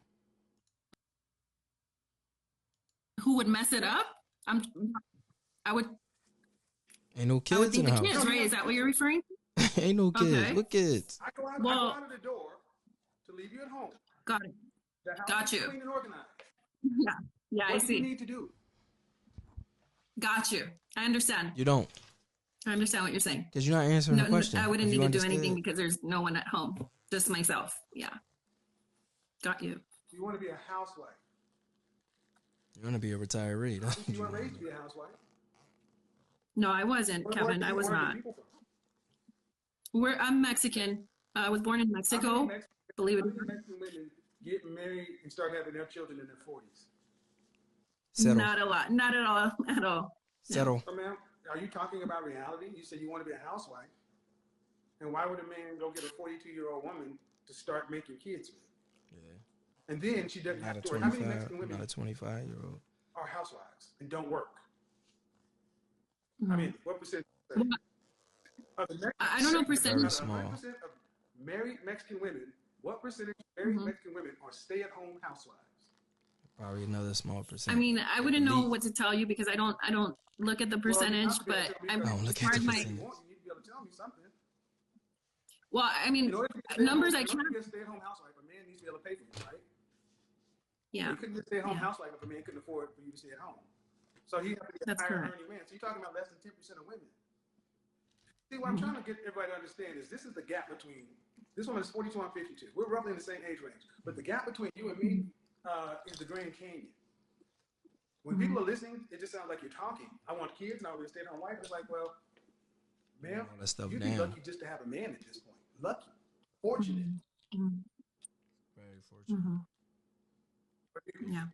Who would mess it up? I would. Ain't no I would kids in think the the house. kids, right? Is that what you're referring to? Ain't no kids. Okay. What kids? I go out of the door to leave you at home. Got it. The house Got is you. clean and organized. Yeah, I What do see. you need to do? Got you. I understand. You don't. I understand what you're saying. Because you're not answering the question. I wouldn't If need you to do understood. anything because there's no one at home. Just myself. Yeah. Got you. You want to be a housewife. You want to be a retiree. That's what You you weren't want raised to to be. be a housewife. No, I wasn't, Kevin. I was not. I'm Mexican. I was born in Mexico. Believe it or not. Mexican women get married and start having their children in their 40s. Settle. Not a lot. Not at all. At all. Settle. So, ma'am, are you talking about reality? You said you want to be a housewife. And why would a man go get a 42-year-old woman to start making kids with? Yeah. And then she doesn't Not have a to work. How many 25. Mexican women Not a 25-year-old. are housewives and don't work? Mm-hmm. I mean, what percent? I don't know percentage. Very small. 100% of married Mexican women, what percentage of married Mexican women are stay-at-home housewives? Probably another small percent. I mean, I wouldn't know what to tell you because I don't look at the percentage, but I'm don't look as far at as the my percentage. You need to be able to tell me something. well, I mean, In order to be numbers I in order can't. to be a stay-at-home housewife, a man needs to be able to pay for you, right? Yeah, You couldn't be a stay-at-home Yeah. housewife if a man couldn't afford for you to stay at home. So he has to be a That's higher correct. earning man. So you're talking about less than 10% of women. See, what I'm trying to get everybody to understand is this is the gap between, this woman is 42, I'm 52. We're roughly in the same age range. But the gap between you and me is the Grand Canyon. When people are listening, it just sounds like you're talking. I want kids and I want to be a stay-at-home wife. It's like, well, ma'am, All that stuff you'd be down. lucky just to have a man at this point. Lucky. Fortunate. Very fortunate. Mm-hmm. Yeah,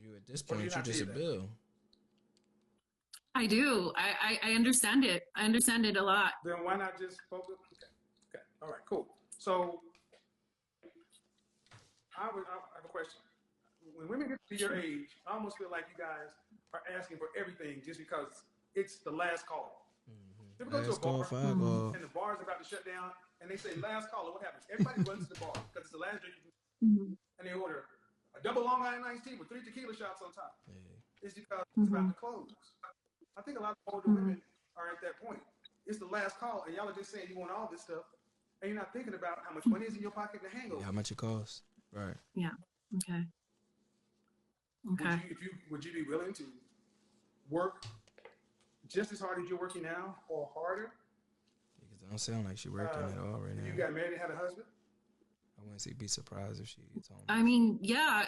You at this Or do you point, you not just see a that? bill. I do. I understand it. I understand it a lot. Then why not just focus? Okay. All right, cool. So I have a question. When women get to your age, I almost feel like you guys are asking for everything just because it's the last call. You ever go to a Last call, bar five call. and the bar is about to shut down and they say last call, what happens? Everybody runs to the bar because it's the last drink you can, and they order a double Long Island iced tea with 3 tequila shots on top. Yeah. It's because it's about to close. I think a lot of older women are at that point. It's the last call, and y'all are just saying you want all this stuff, and you're not thinking about how much money is in your pocket to hang over. How much it costs? Right. Yeah. Okay. Okay. Would you be willing to work just as hard as you're working now, or harder? Because it don't sound like she working at all right If you now. got married and had a husband? I wouldn't say be surprised if she gets home. I mean, yeah,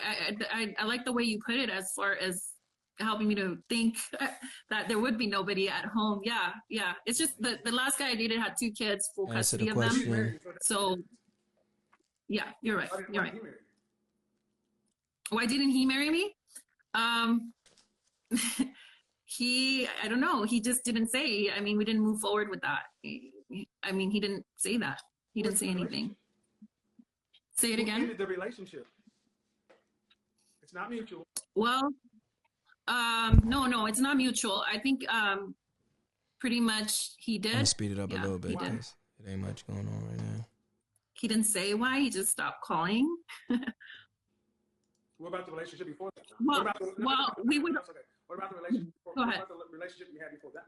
I like the way you put it as far as helping me to think that there would be nobody at home. Yeah, yeah. It's just the last guy I dated had 2 kids, full Answer custody the of them. question. So, yeah, you're right. Why didn't You're you right. marry? Why didn't he marry me? I don't know. He just didn't say. I mean, we didn't move forward with that. I mean, he didn't say that. He didn't say anything. Say it Who again. ended the relationship? It's not mutual. Well, no, it's not mutual. I think pretty much he I'm did. gonna speed it up Yeah, a little bit he did. because it ain't much going on right now. He didn't say why. He just stopped calling. What about the relationship before that? Well, What about we would. that's okay. What about the relationship before? Go ahead. What about the relationship you had before that?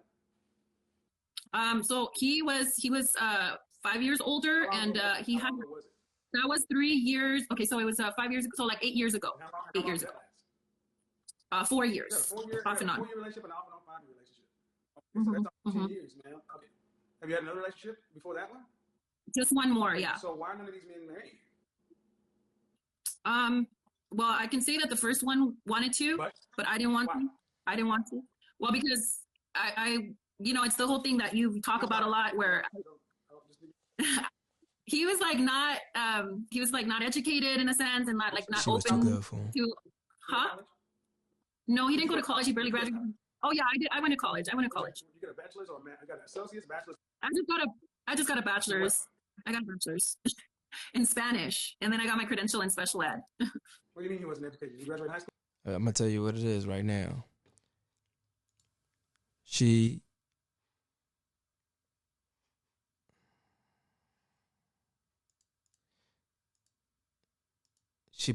So he was 5 years older, How long and ago was it? he How had long ago was it? that was 3 years. Okay, so it was 5 years ago. So like 8 years ago. And how long 8 years did ago. that last? 4 You years, had a 4-year, off and on. 4-year relationship and off and on 5-year relationship. Okay, so that's 10 years, man. Okay. Have you had another relationship before that one? Just one more, yeah. So why are none of these men married? Well, I can say that the first one wanted to, but I didn't want Why? to. I didn't want to. Well, because I it's the whole thing that you talk about a lot where he was like not educated in a sense and not She was too open good for him. to, huh? No, he didn't go to college. He barely graduated. Oh yeah, I did. I went to college. I went to college. You get a bachelor's or I got an associate's, bachelor's. I just got a bachelor's. I got a bachelor's in Spanish, and then I got my credential in special ed. What do you mean you wasn't educated? You graduated high school? I'm gonna tell you what it is right now. She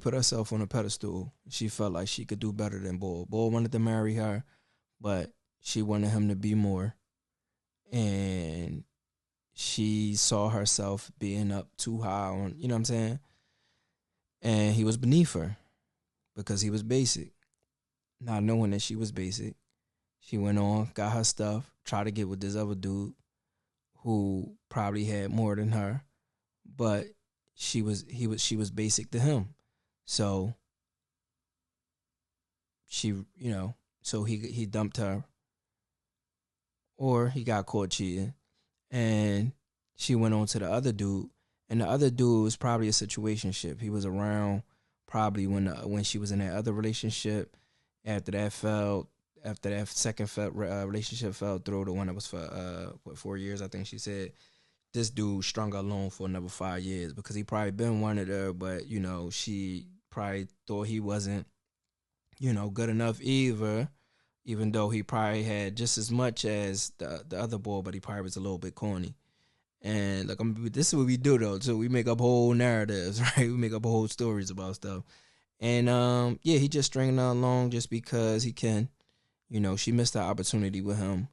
put herself on a pedestal. She felt like she could do better than Bull. Bull wanted to marry her, but she wanted him to be more. And she saw herself being up too high on, you know what I'm saying? And he was beneath her because he was basic. Not knowing that she was basic, she went on, got her stuff, tried to get with this other dude who probably had more than her, but she was basic to him. So she, you know, so he dumped her, or he got caught cheating, and she went on to the other dude, and the other dude was probably a situationship. He was around probably when she was in that other relationship. After that second relationship fell through, the one that was for 4 years, I think she said, this dude strung her along for another 5 years because he probably been wanted her, but you know, she probably thought he wasn't, you know, good enough either, even though he probably had just as much as the other boy, but he probably was a little bit corny. And like, this is what we do though. So we make up whole narratives, right? We make up whole stories about stuff. And yeah, he just stringing her along just because he can. You know, she missed the opportunity with him,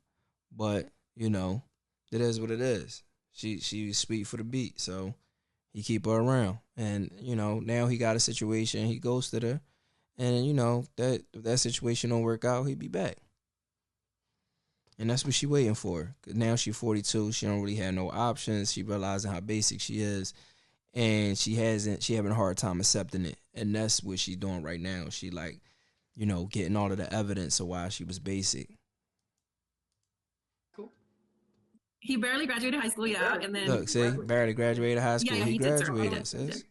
but you know, it is what it is. She's sweet for the beat, so he keep her around. And you know, now he got a situation. He ghosted her, and you know that if that situation don't work out, he'd be back. And that's what she waiting for. Now she 42. She don't really have no options. She realizing how basic she is, and she having a hard time accepting it. And that's what she doing right now. She like, you know, getting all of the evidence of why she was basic. He barely graduated high school, yeah, and then look, see, barely graduated high school. Yeah, he he did, sir. graduated, He did. sis.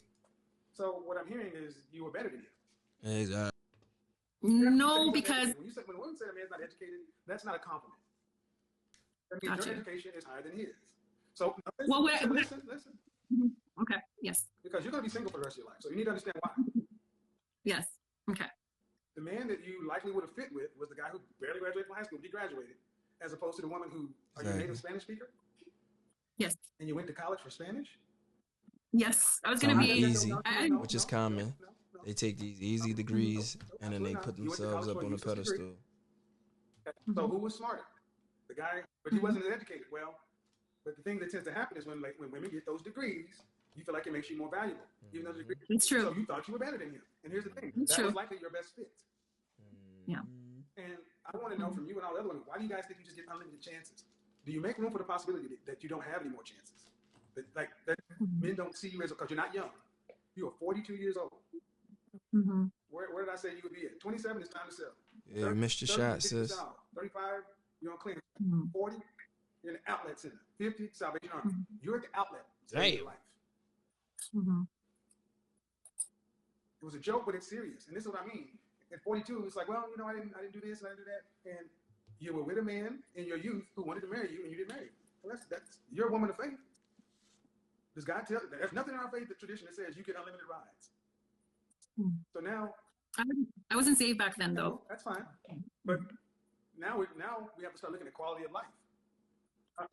So what I'm hearing is you were better than him. Exactly. No, because when a woman says a man's not educated, that's not a compliment. That means Gotcha. your education is higher than his. So Well, listen. Okay. Yes. Because you're going to be single for the rest of your life, so you need to understand why. Yes. Okay. The man that you likely would have fit with was the guy who barely graduated from high school, degraduated, as opposed to the woman who, are you a native Spanish speaker? Yes. And you went to college for Spanish? Yes. I was going to be easy, which is common. They take these easy degrees and then they put themselves up on a pedestal. So who was smarter? The guy, but he wasn't as educated. Well, but the thing that tends to happen is when women get those degrees, you feel like it makes you more valuable. Even though the degree, it's true. So you thought you were better than him. And here's the thing. It's that true. was likely your best fit. Yeah. And I want to know from you and all the other women, why do you guys think you just get unlimited chances? Do you make room for the possibility that you don't have any more chances? That men don't see you as, because you're not young. You are 42 years old. Mm-hmm. Where did I say you would be at? 27 is time to sell. Yeah, 30, missed your shot, sis. 35, you're on clean. Mm-hmm. 40, you're in the outlet center. 50, Salvation Army. Mm-hmm. You're at the outlet. Damn. Life. Mm-hmm. It was a joke, but it's serious. And this is what I mean. At 42, it's like, well, you know, I didn't do this and I didn't do that. And you were with a man in your youth who wanted to marry you, and you didn't marry him. Well, that's you're a woman of faith. Does God tell? There's nothing in our faith, the tradition, that says you get unlimited rides. Mm-hmm. So now, I wasn't saved back then, though. That's fine. But now we have to start looking at quality of life.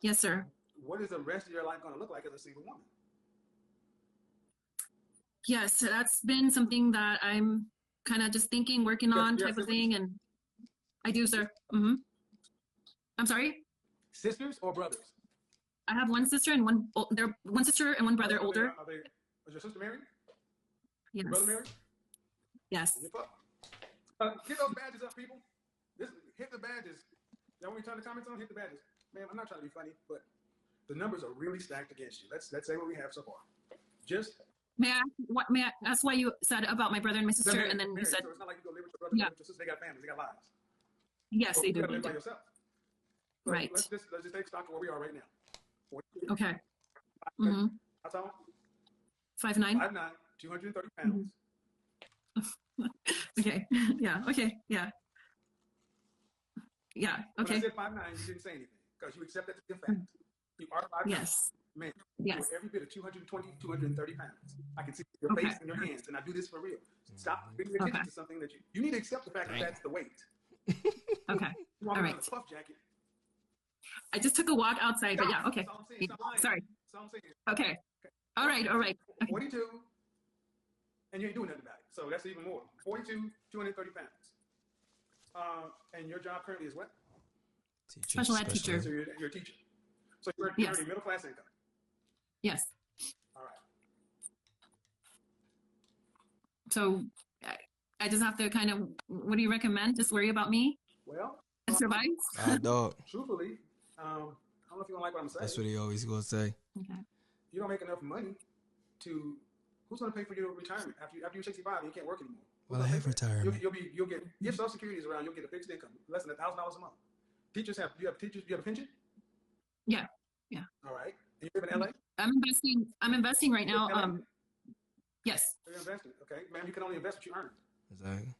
Yes, sir. What is the rest of your life going to look like as a single woman? Yes, that's been something that I'm kind of just thinking, working on, type of thing, and I do, sir. Mm-hmm. I'm sorry. Sisters or brothers? I have one sister and one sister and one brother older. Is your sister married? Yes. Your brother married? Yes. Get those badges up, people. Hit the badges. Now, when you turn the comments on, hit the badges. Man, I'm not trying to be funny, but the numbers are really stacked against you. Let's say what we have so far. May I ask why you said about my brother and my sister, married, and then you said, so it's not like you go live with your brother, live with your sister. They got families, they got lives. Yes, so they do. You gotta live by yourself. So right. Let's just take stock of where we are right now. Okay. Mm-hmm. How tall? 5'9". 5'9", 230 pounds. Mm-hmm. Okay. Yeah. Okay. Yeah. Yeah. When I Okay. said 5'9", you didn't say anything because you accept that to be a fact. You are 5'9". Yes. Man, Yes. you're every bit of 220, 230 pounds. I can see your Okay. face and your hands, and I do this for real. Stop paying attention Okay. to something that you need to accept the fact that that's the weight. Okay. You walk All around right. in a puff jacket. I just took a walk outside, but yeah. Okay. That's all I'm saying. Stop lying. Sorry. That's all I'm saying. Okay. All right. All right. Okay. 42, and you ain't doing nothing about it. So that's even more. 42, 230 pounds. And your job currently is what? Teacher, Special ed teacher. So you're a teacher. So you're Yes. earning middle class income. Yes. All right. So I just have to kind of, what do you recommend? Just worry about me Well, and survive? Dog. truthfully, I don't know if you don't like what I'm saying. That's what he always gonna say. Okay. You don't make enough money to. Who's going to pay for your retirement after you're 65 and you can't work anymore? Well, I have retirement. You'll get if Social Security is around, you'll get a fixed income, less than $1,000 a month. Teachers have. Do you have a pension? Yeah. Yeah. All right. And you live in LA? I'm investing right now. Yes. You're investing. Okay, ma'am. You can only invest what you earn. Exactly.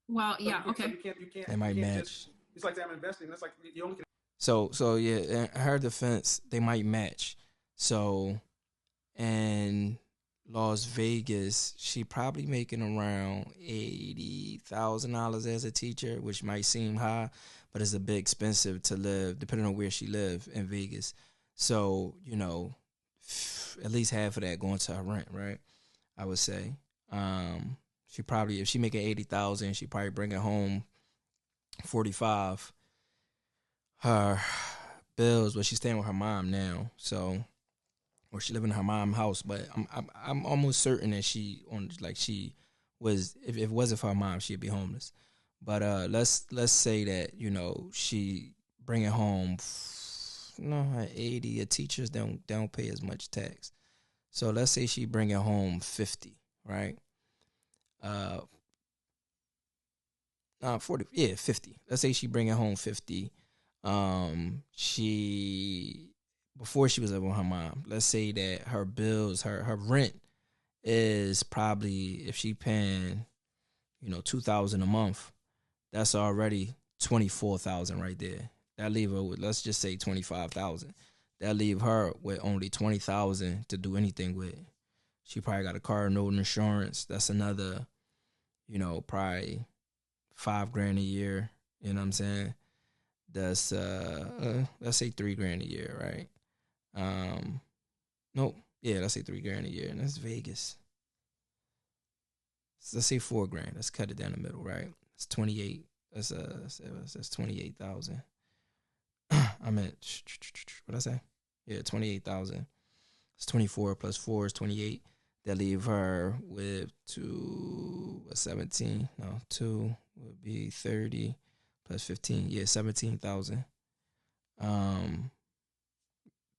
Well, yeah. So Okay. you can't. They might you can't match. it's like I'm investing. That's like you only can. So yeah, in her defense, they might match. So, in Las Vegas, she probably making around $80,000 as a teacher, which might seem high, but it's a bit expensive to live, depending on where she live in Vegas. So, at least half of that going to her rent, right? I would say. She probably, if she making 80,000, she probably bringing home 45. Her bills, but she's staying with her mom now, so, or she living in her mom's house. But I'm almost certain that she was, if it wasn't for her mom, she'd be homeless. But let's say that she bringing home 80. Teachers don't pay as much tax, so let's say she bringing home 50, right? 40, yeah, 50. Let's say she bringing home 50. She, before she was living with her mom, let's say that her bills, her rent is probably, if she paying, $2,000 a month, that's already 24,000 right there. That leave her with, let's just say 25,000. That leave her with only 20,000 to do anything with. She probably got a car note and insurance. That's another, probably $5,000 a year. You know what I'm saying? That's let's say $3,000 a year, right? Nope. Yeah, let's say $3,000 a year, and that's Vegas. So let's say $4,000. Let's cut it down the middle, right? It's 28. That's 28,000. I meant what I say? Yeah, 28,000. It's 24 plus 4 is 28. That leave her with 17. No, 2 would be 30 plus 15. Yeah, 17,000.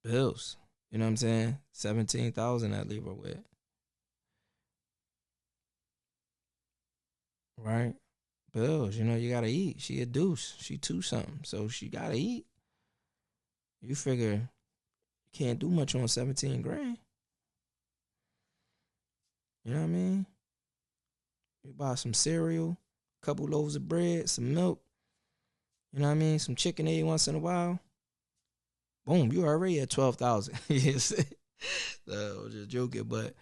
Bills. You know what I'm saying? 17,000 that leave her with. Right? Bills. You gotta eat. She a deuce. She 2 something. So she gotta eat. You figure you can't do much on 17 grand. You know what I mean? You buy some cereal, a couple loaves of bread, some milk. You know what I mean? Some chicken egg once in a while. Boom, you already at 12,000. Yes. So, just joking, but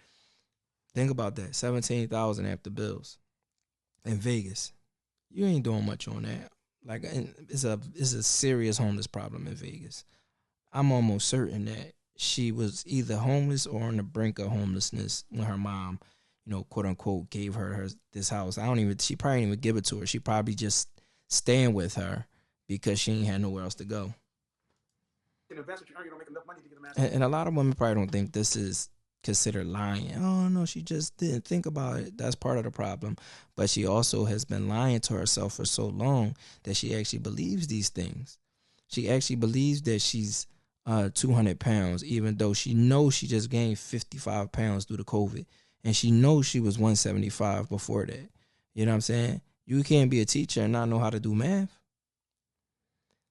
think about that. 17,000 after bills in Vegas. You ain't doing much on that. Like, it's a serious homeless problem in Vegas. I'm almost certain that she was either homeless or on the brink of homelessness when her mom, quote unquote, gave her this house. She probably didn't even give it to her. She probably just staying with her because she ain't had nowhere else to go. Invest what you earn, you don't make enough money to get a master. And a lot of women probably don't think this is considered lying. Oh no, she just didn't think about it. That's part of the problem. But she also has been lying to herself for so long that she actually believes these things. She actually believes that she's 200 pounds, even though she knows she just gained 55 pounds due to COVID. And she knows she was 175 before that. You know what I'm saying? You can't be a teacher and not know how to do math.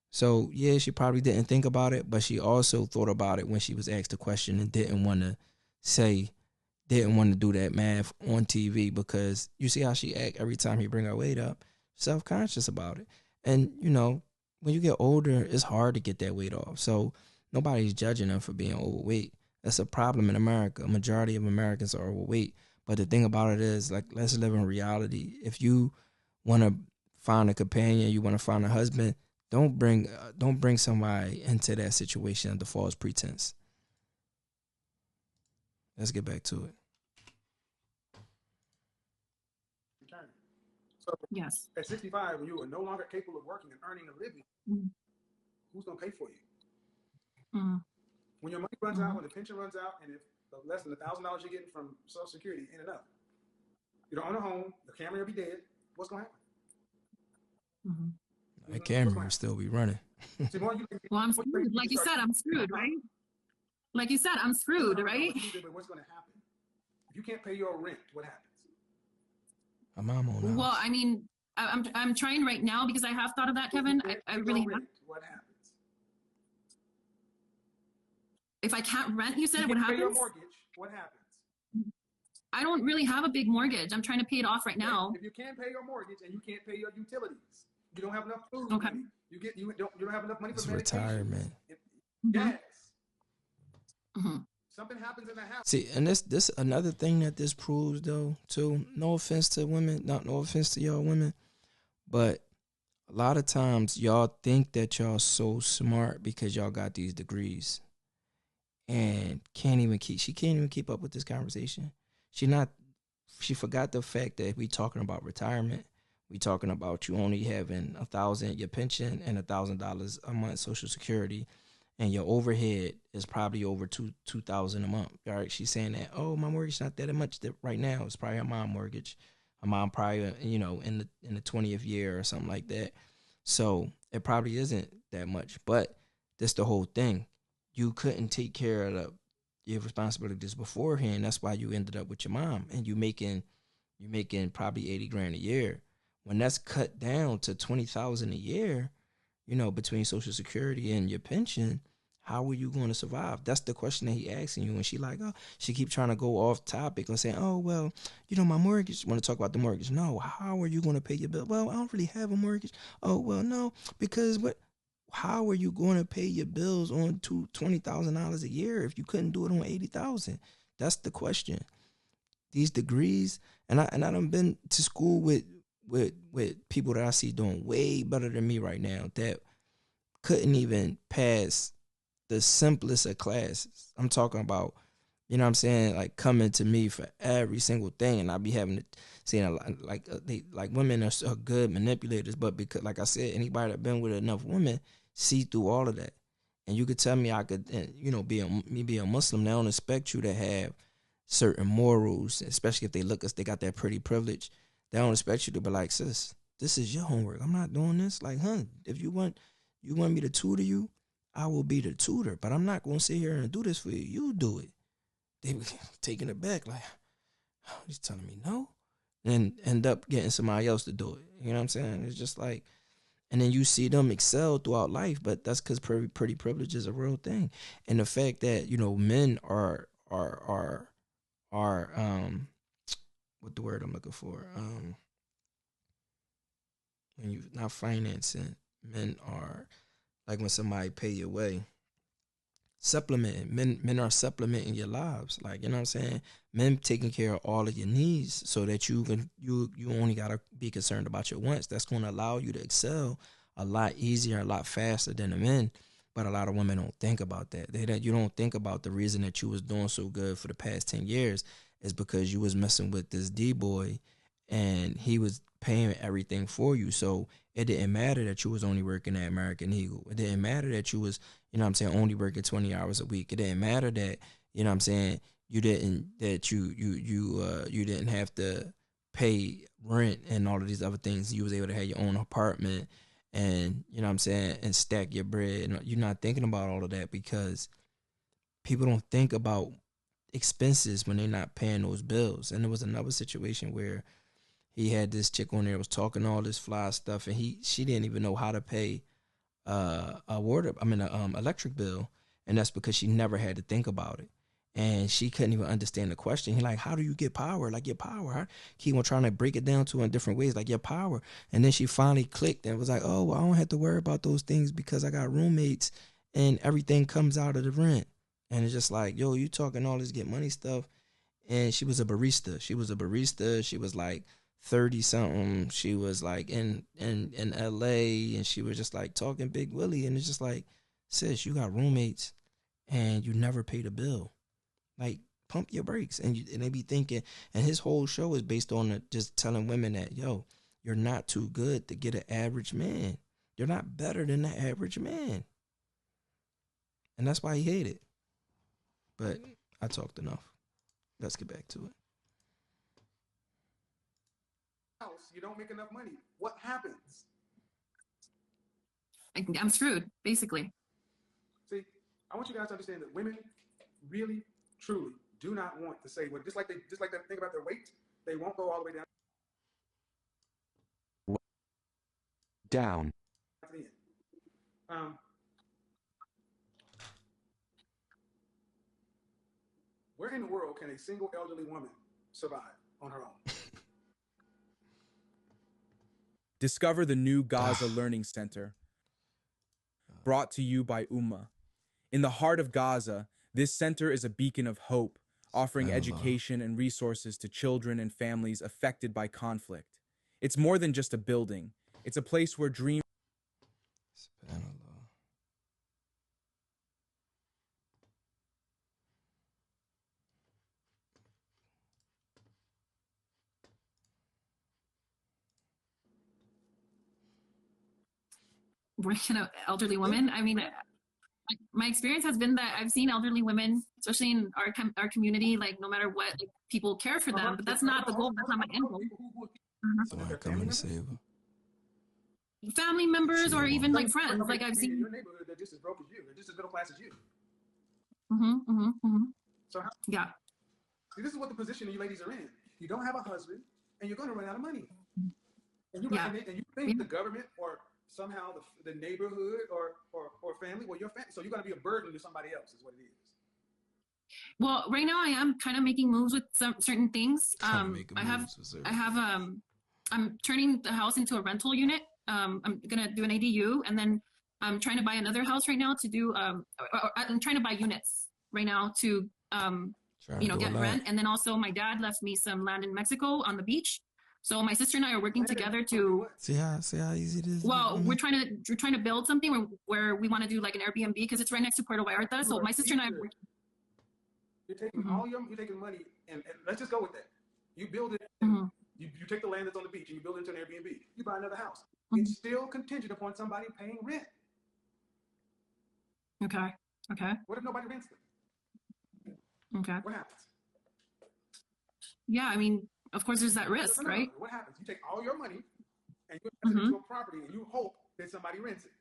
So, yeah, she probably didn't think about it, but she also thought about it when she was asked the question and didn't want to do that math on TV, because you see how she act every time he bring her weight up, self-conscious about it. And, when you get older, it's hard to get that weight off. So nobody's judging them for being overweight. That's a problem in America. A majority of Americans are overweight. But the thing about it is, like, let's live in reality. If you want to find a companion, you want to find a husband, don't bring somebody into that situation under false pretense. Let's get back to it. Okay. So Yes. at 65, when you are no longer capable of working and earning a living, who's going to pay for you? When your money runs out, when the pension runs out, and if less than $1,000 you're getting from Social Security ain't enough, you don't own a home, the Camry will be dead, what's going to happen? That Camry will still be running. See, well, I'm screwed. Like you said, I'm screwed, right? Like you said, I'm screwed, right? But what's going to happen? If you can't pay your rent, what happens? My mom owns a house. Well, I mean, I'm trying right now because I have thought of that, Kevin. I really have. What happens? If I can't rent, you said, what happens? Pay your mortgage, what happens? I don't really have a big mortgage. I'm trying to pay it off right now. If you can't pay your mortgage and you can't pay your utilities, you don't have enough food. Okay. Money. You don't have enough money for medication. Retirement. Yes. Something happens in the house. See, and this another thing that this proves, though, too. No offense to women, no offense to y'all women, but a lot of times y'all think that y'all so smart because y'all got these degrees, and she can't even keep up with this conversation. She forgot the fact that we talking about retirement. We talking about you only having $1,000 your pension and $1,000 a month Social Security, and your overhead is probably over $2,000 a month. All right, she's saying that, oh, my mortgage not that much right now. It's probably her mom mortgage. Her mom probably, in the 20th year or something like that. So it probably isn't that much. But that's the whole thing. You couldn't take care of your responsibilities beforehand. That's why you ended up with your mom, and you're making probably $80,000 a year. When that's cut down to $20,000 a year, between Social Security and your pension, how are you going to survive? That's the question that he asking you. And she keep trying to go off topic and saying, oh, well, my mortgage. Want to talk about the mortgage? No. How are you going to pay your bill? Well, I don't really have a mortgage. Oh, well, no, because what? How are you going to pay your bills on $20,000 a year if you couldn't do it on $80,000? That's the question. These degrees, and I done been to school with people that I see doing way better than me right now that couldn't even pass the simplest of classes. I'm talking about, like coming to me for every single thing, and I be having to say a lot, like women are good manipulators, but because, like I said, anybody that been with enough women see through all of that. And you could tell me I could, be a Muslim, they don't expect you to have certain morals, especially if they got that pretty privilege. They don't expect you to be like, sis, this is your homework. I'm not doing this. Like, if you want me to tutor you, I will be the tutor. But I'm not going to sit here and do this for you. You do it. They were taking it back like, oh, he's telling me no. And end up getting somebody else to do it. You know what I'm saying? It's just like, and then you see them excel throughout life. But that's because pretty privilege is a real thing. And the fact that, men are what the word I'm looking for? When you're not financing, men are like when somebody pay your way, supplementing. Men are supplementing your lives. Like, you know what I'm saying? Men taking care of all of your needs so that you only gotta be concerned about your wants. That's gonna allow you to excel a lot easier, a lot faster than the men. But a lot of women don't think about that. You don't think about the reason that you was doing so good for the past 10 years is because you was messing with this D-boy and he was paying everything for you. So it didn't matter that you was only working at American Eagle. It didn't matter that you was, only working 20 hours a week. It didn't matter that, you didn't have to pay rent and all of these other things. You was able to have your own apartment and, and stack your bread. And you're not thinking about all of that because people don't think about expenses when they're not paying those bills. And there was another situation where he had this chick on there was talking all this fly stuff, and she didn't even know how to pay electric bill, and that's because she never had to think about it. And she couldn't even understand the question. He like, how do you get power? Like, your power. Huh? He was trying to break it down to her in different ways, like your power. And then she finally clicked and was like, oh, well, I don't have to worry about those things because I got roommates and everything comes out of the rent. And it's just like, yo, you talking all this get money stuff. And she was a barista. She was like 30 something. She was like in LA, and she was just like talking Big Willie. And it's just like, sis, you got roommates and you never paid a bill. Like, pump your brakes. And they be thinking, and his whole show is based on just telling women that, yo, you're not too good to get an average man. You're not better than the average man. And that's why he hated. But I talked enough. Let's get back to it. You don't make enough money. What happens? I'm screwed, basically. See, I want you guys to understand that women really, truly do not want to say, well, just like they think about their weight, they won't go all the way down. Down. To the end. Where in the world can a single elderly woman survive on her own? Discover the new Gaza Learning Center, brought to you by Ummah. In the heart of Gaza, this center is a beacon of hope, offering education and resources to children and families affected by conflict. It's more than just a building. It's a place where dreams... Bringing up elderly women. I mean, my experience has been that I've seen elderly women, especially in our community, like no matter what, like, people care for them, but that's not the goal. That's not my end goal. Somebody coming to save her. Family members or even like friends. Like I've seen. In your neighborhood, they're just as broke as you. They're just as middle class as you. So how, yeah. See, this is what the position you ladies are in. You don't have a husband, and you're going to run out of money. And you, and you think the government or somehow the neighborhood or family, well, your family, so you're going to be a burden to somebody else, is what it is. Well, right now I am kind of making moves with some certain things. I'm turning the house into a rental unit. I'm gonna do an ADU, and then I'm trying to buy another house right now to do. I'm trying to buy units right now to get rent, and then also my dad left me some land in Mexico on the beach. So my sister and I are working together to see how easy it is. Well, we're trying to build something where we want to do like an Airbnb because it's right next to Puerto Vallarta. So my sister and I are working. You're taking you're taking money, and let's just go with that. You build it. You take the land that's on the beach and you build it into an Airbnb. You buy another house. It's still contingent upon somebody paying rent. Okay. What if nobody rents them? Okay. What happens? Yeah, I mean, of course, there's that risk, right? What happens? You take all your money and you invest it into a property, and you hope that somebody rents it.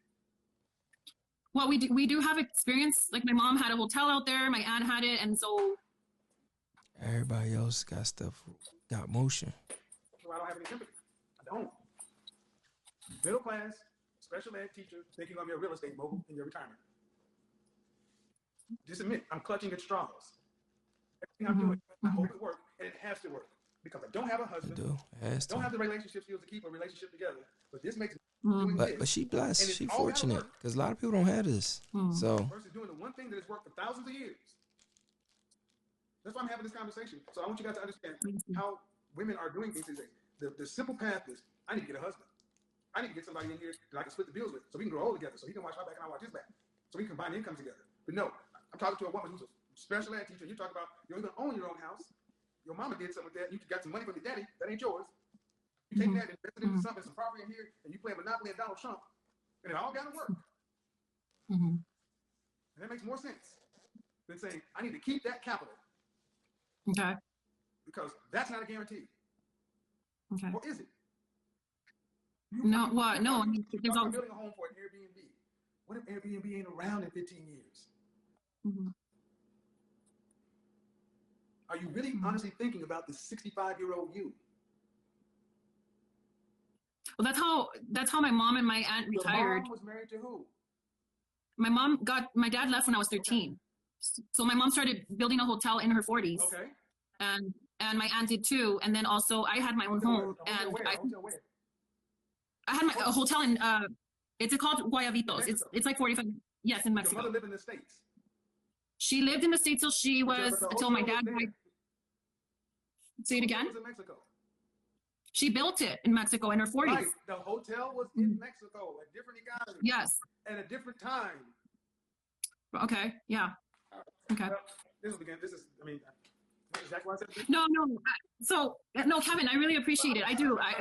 Well, we do have experience. Like my mom had a hotel out there, my aunt had it, and so everybody else got motion. So I don't have any sympathy. I don't. Middle class, special ed teacher, think you're gonna be a real estate mogul in your retirement. Just admit, I'm clutching at straws. Everything I'm doing, I hope it works, and it has to work. Because I don't have a husband, don't have the relationship skills to keep a relationship together. But this makes but she blessed, she fortunate, because a lot of people don't have this. So versus doing the one thing that has worked for thousands of years. That's why I'm having this conversation. So I want you guys to understand how women are doing things today. The simple path is, I need to get a husband. I need to get somebody in here that I can split the bills with, so we can grow old together, so he can watch my back and I watch his back, so we can combine incomes together. But no, I'm talking to a woman who's a special ed teacher. You talk about you're going to own your own house. Your mama did something with that. You got some money from your daddy. That ain't yours. You take that and invest it into something, some property in here, and you play Monopoly and Donald Trump, and it all got to work. And that makes more sense than saying, I need to keep that capital. Okay. Because that's not a guarantee. Okay. Or is it? No, what? No, I mean, there's all building a home for an Airbnb. What if Airbnb ain't around in 15 years? Are you really honestly thinking about the 65-year-old you? Well, that's how my mom and my aunt retired. Your mom was married to who? My dad left when I was 13. So my mom started building a hotel in her 40s. Okay. And my aunt did too. And then also I had my own home. Hotel where? Hotel where? I had a hotel in, it's called Guayabitos. Mexico. It's like 45, yes, in Your Mexico. mother lived in the States. She lived in the States till she was, But the until my hotel dad was there. died. Say it The hotel again? was in Mexico. She built it in Mexico in her 40s. Right. The hotel was in Mexico, a different economy. Yes. At a different time. Okay. Yeah. Okay. Well, this is exactly what I said. No. So, no, Kevin, I really appreciate it. I do. I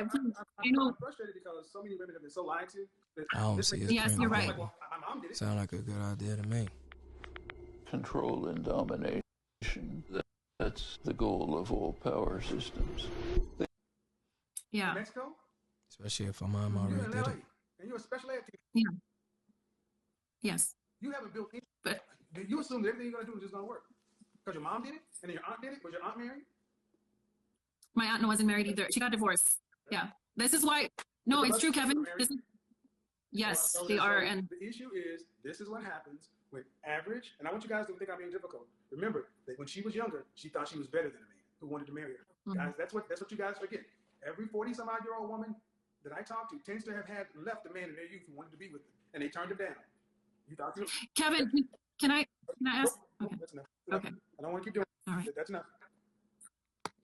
know. I'm frustrated because so many women have been so lied to. I don't see it. Yes, you're right. Like, well, my mom did it. Sound like a good idea to me. Control and domination. That's the goal of all power systems. Yeah. In Mexico? Especially if my mom already You're in did LA, it. and you're a special ed teacher. Yeah. Yes. You haven't built any. But You assume that everything you're going to do is just going to work. Because your mom did it, and then your aunt did it. Was your aunt married? my aunt wasn't married either. She got divorced. Yeah. This is why. No, it's true, Kevin. Yes, So they are. And the issue is, this is what happens with average, and I want you guys to think I'm being difficult. Remember that when she was younger, she thought she was better than a man who wanted to marry her. Guys, that's what you guys forget. Every 40-some-odd-year-old woman that I talk to tends to have had left a man in their youth who wanted to be with them, and they turned him down. You thought you Kevin, can I ask? No, Okay. that's enough. Okay. I don't want to keep doing it. All right. That's enough.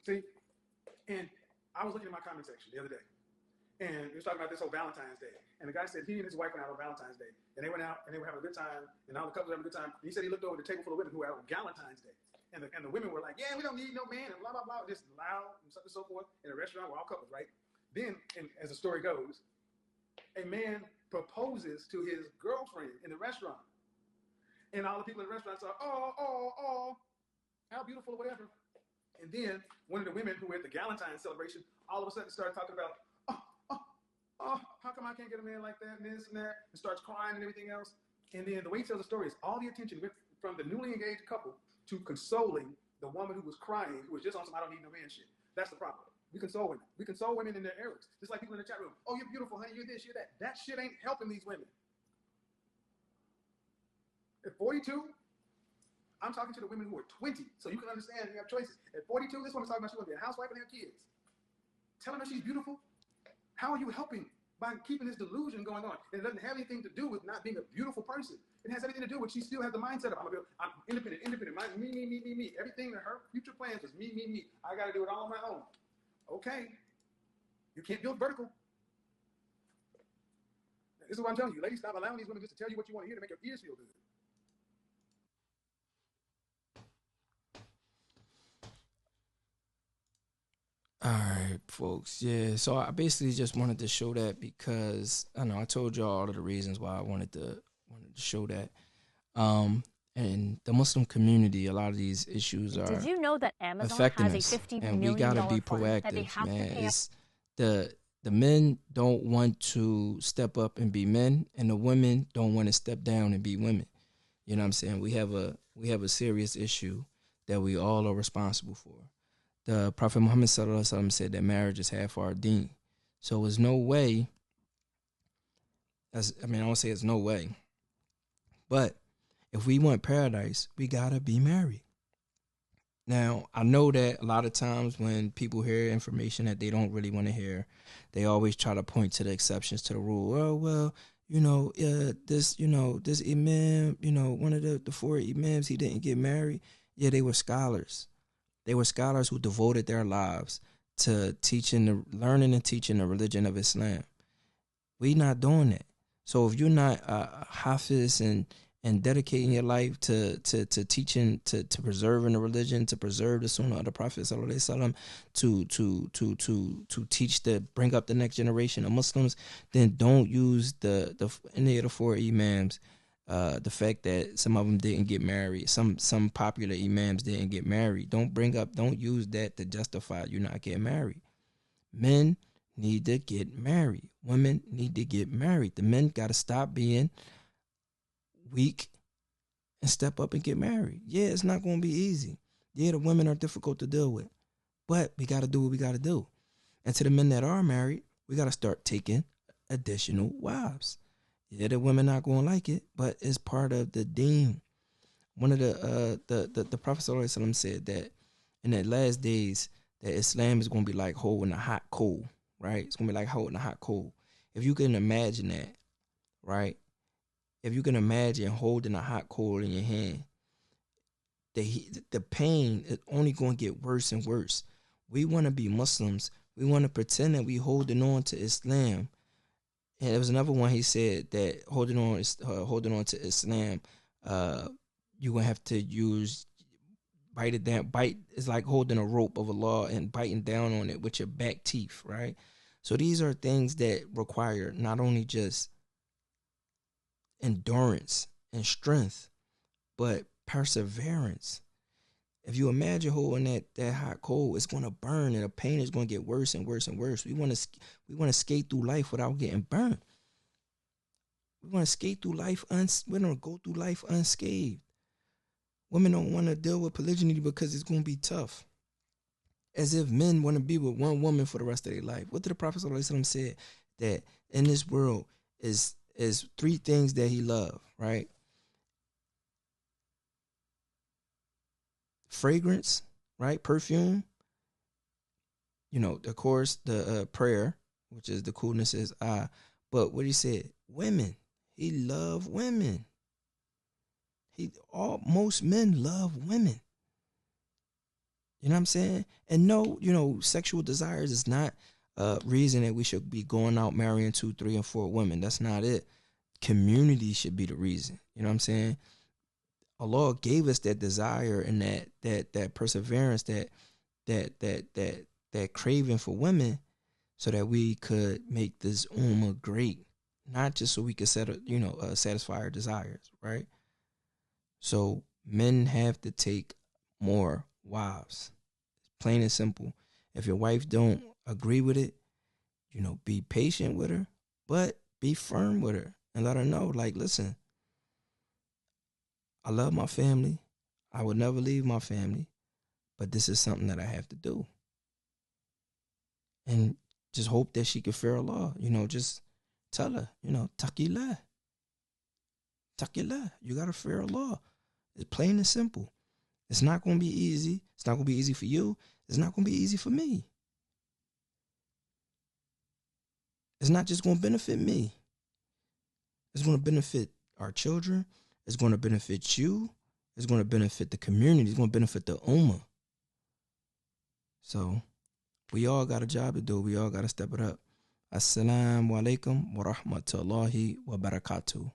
See, and I was looking at my comment section the other day, and we was talking about this whole Valentine's Day. And the guy said he and his wife went out on Valentine's Day, and they went out and they were having a good time, and all the couples were having a good time. And he said he looked over the table full of women who were out on Valentine's Day, and the women were like, "Yeah, we don't need no man," and blah blah blah, just loud and so on and so forth. In a restaurant, we're all couples, right? Then, and as the story goes, a man proposes to his girlfriend in the restaurant, and all the people in the restaurant are, oh, how beautiful, or whatever. And then one of the women who were at the Galentine celebration all of a sudden started talking about, how come I can't get a man like that and this and that, and starts crying and everything else. And then the way he tells the story is all the attention went from the newly engaged couple to consoling the woman who was crying, who was just on some I don't need no man shit. That's the problem. We console women. We console women in their errors. Just like people in the chat room. Oh, you're beautiful, honey. You're this, you're that. That shit ain't helping these women. At 42, I'm talking to the women who are 20, so you can understand you have choices. At 42, this woman's talking about she's going to be a housewife and have kids. Telling her she's beautiful? How are you helping by keeping this delusion going on? And it doesn't have anything to do with not being a beautiful person. It has everything to do with she still has the mindset of, I'm independent, me. Everything that her future plans was me. I got to do it all on my own. Okay. You can't build vertical. This is what I'm telling you. Ladies, stop allowing these women just to tell you what you want to hear to make your ears feel good. All right, folks. Yeah, so I basically just wanted to show that because I know I told y'all all of the reasons why I wanted to show that. And the Muslim community, a lot of these issues are Did you know that Amazon affecting has a us, $50 and we million gotta be fund that they proactive, have man. to pay It's the men don't want to step up and be men, and the women don't want to step down and be women. You know what I'm saying? We have a serious issue that we all are responsible for. The Prophet Muhammad sallallahu alaihi wasallam said that marriage is half our deen. So there's no way. I won't say it's no way, but if we want paradise, we gotta be married. Now, I know that a lot of times when people hear information that they don't really want to hear, they always try to point to the exceptions to the rule. Oh, well, this imam, one of the four imams, he didn't get married. Yeah, they were scholars. They were scholars who devoted their lives to learning and teaching the religion of Islam. We not doing that. So if you're not hafiz and dedicating your life to teaching, to preserving the religion, to preserve the sunnah of the Prophet sallallahu alaihi wasallam, to teach, to bring up the next generation of Muslims, then don't use any of the four imams. The fact that some of them didn't get married, some popular imams didn't get married. Don't use that to justify you not getting married. Men need to get married. Women need to get married. The men got to stop being weak and step up and get married. Yeah, it's not going to be easy. Yeah, the women are difficult to deal with, but we got to do what we got to do. And to the men that are married, we got to start taking additional wives. Yeah, the women not going to like it, but it's part of the deen. One of the Prophet Sallallahu Alaihi Wasallam said that in the last days that Islam is going to be like holding a hot coal, right? It's going to be like holding a hot coal. If you can imagine that, right? If you can imagine holding a hot coal in your hand, the pain is only going to get worse and worse. We want to be Muslims. We want to pretend that we holding on to Islam. And there was another one he said that holding on to Islam, you're going to have to bite it down. Bite is like holding a rope of a law and biting down on it with your back teeth, right? So these are things that require not only just endurance and strength, but perseverance. If you imagine holding that hot coal, it's going to burn and the pain is going to get worse and worse and worse. We want to skate through life without getting burned. We want to skate through life. We don't go through life unscathed. Women don't want to deal with polygyny because it's going to be tough. As if men want to be with one woman for the rest of their life. What did the Prophet ﷺ say? That in this world is 3 things that he loved, right? Fragrance, right? Perfume. You know, of course, the prayer, which is the coolness is I. But what he said, women. He loved women. Most men love women. You know what I'm saying? And no, sexual desires is not a reason that we should be going out marrying 2, 3, and 4 women. That's not it. Community should be the reason. You know what I'm saying? Allah gave us that desire and that perseverance, that craving for women, so that we could make this ummah great, not just so we could satisfy our desires, right? So men have to take more wives, plain and simple. If your wife don't agree with it, be patient with her, but be firm with her and let her know, like, listen, I love my family. I would never leave my family, but this is something that I have to do. And just hope that she can fear Allah. Just tell her, taqillah. Taqillah. You got to fear Allah. It's plain and simple. It's not going to be easy. It's not going to be easy for you. It's not going to be easy for me. It's not just going to benefit me. It's going to benefit our children. It's going to benefit you. It's going to benefit the community. It's going to benefit the ummah. So we all got a job to do. We all got to step it up. Assalamu alaikum wa rahmatullahi wa barakatuh.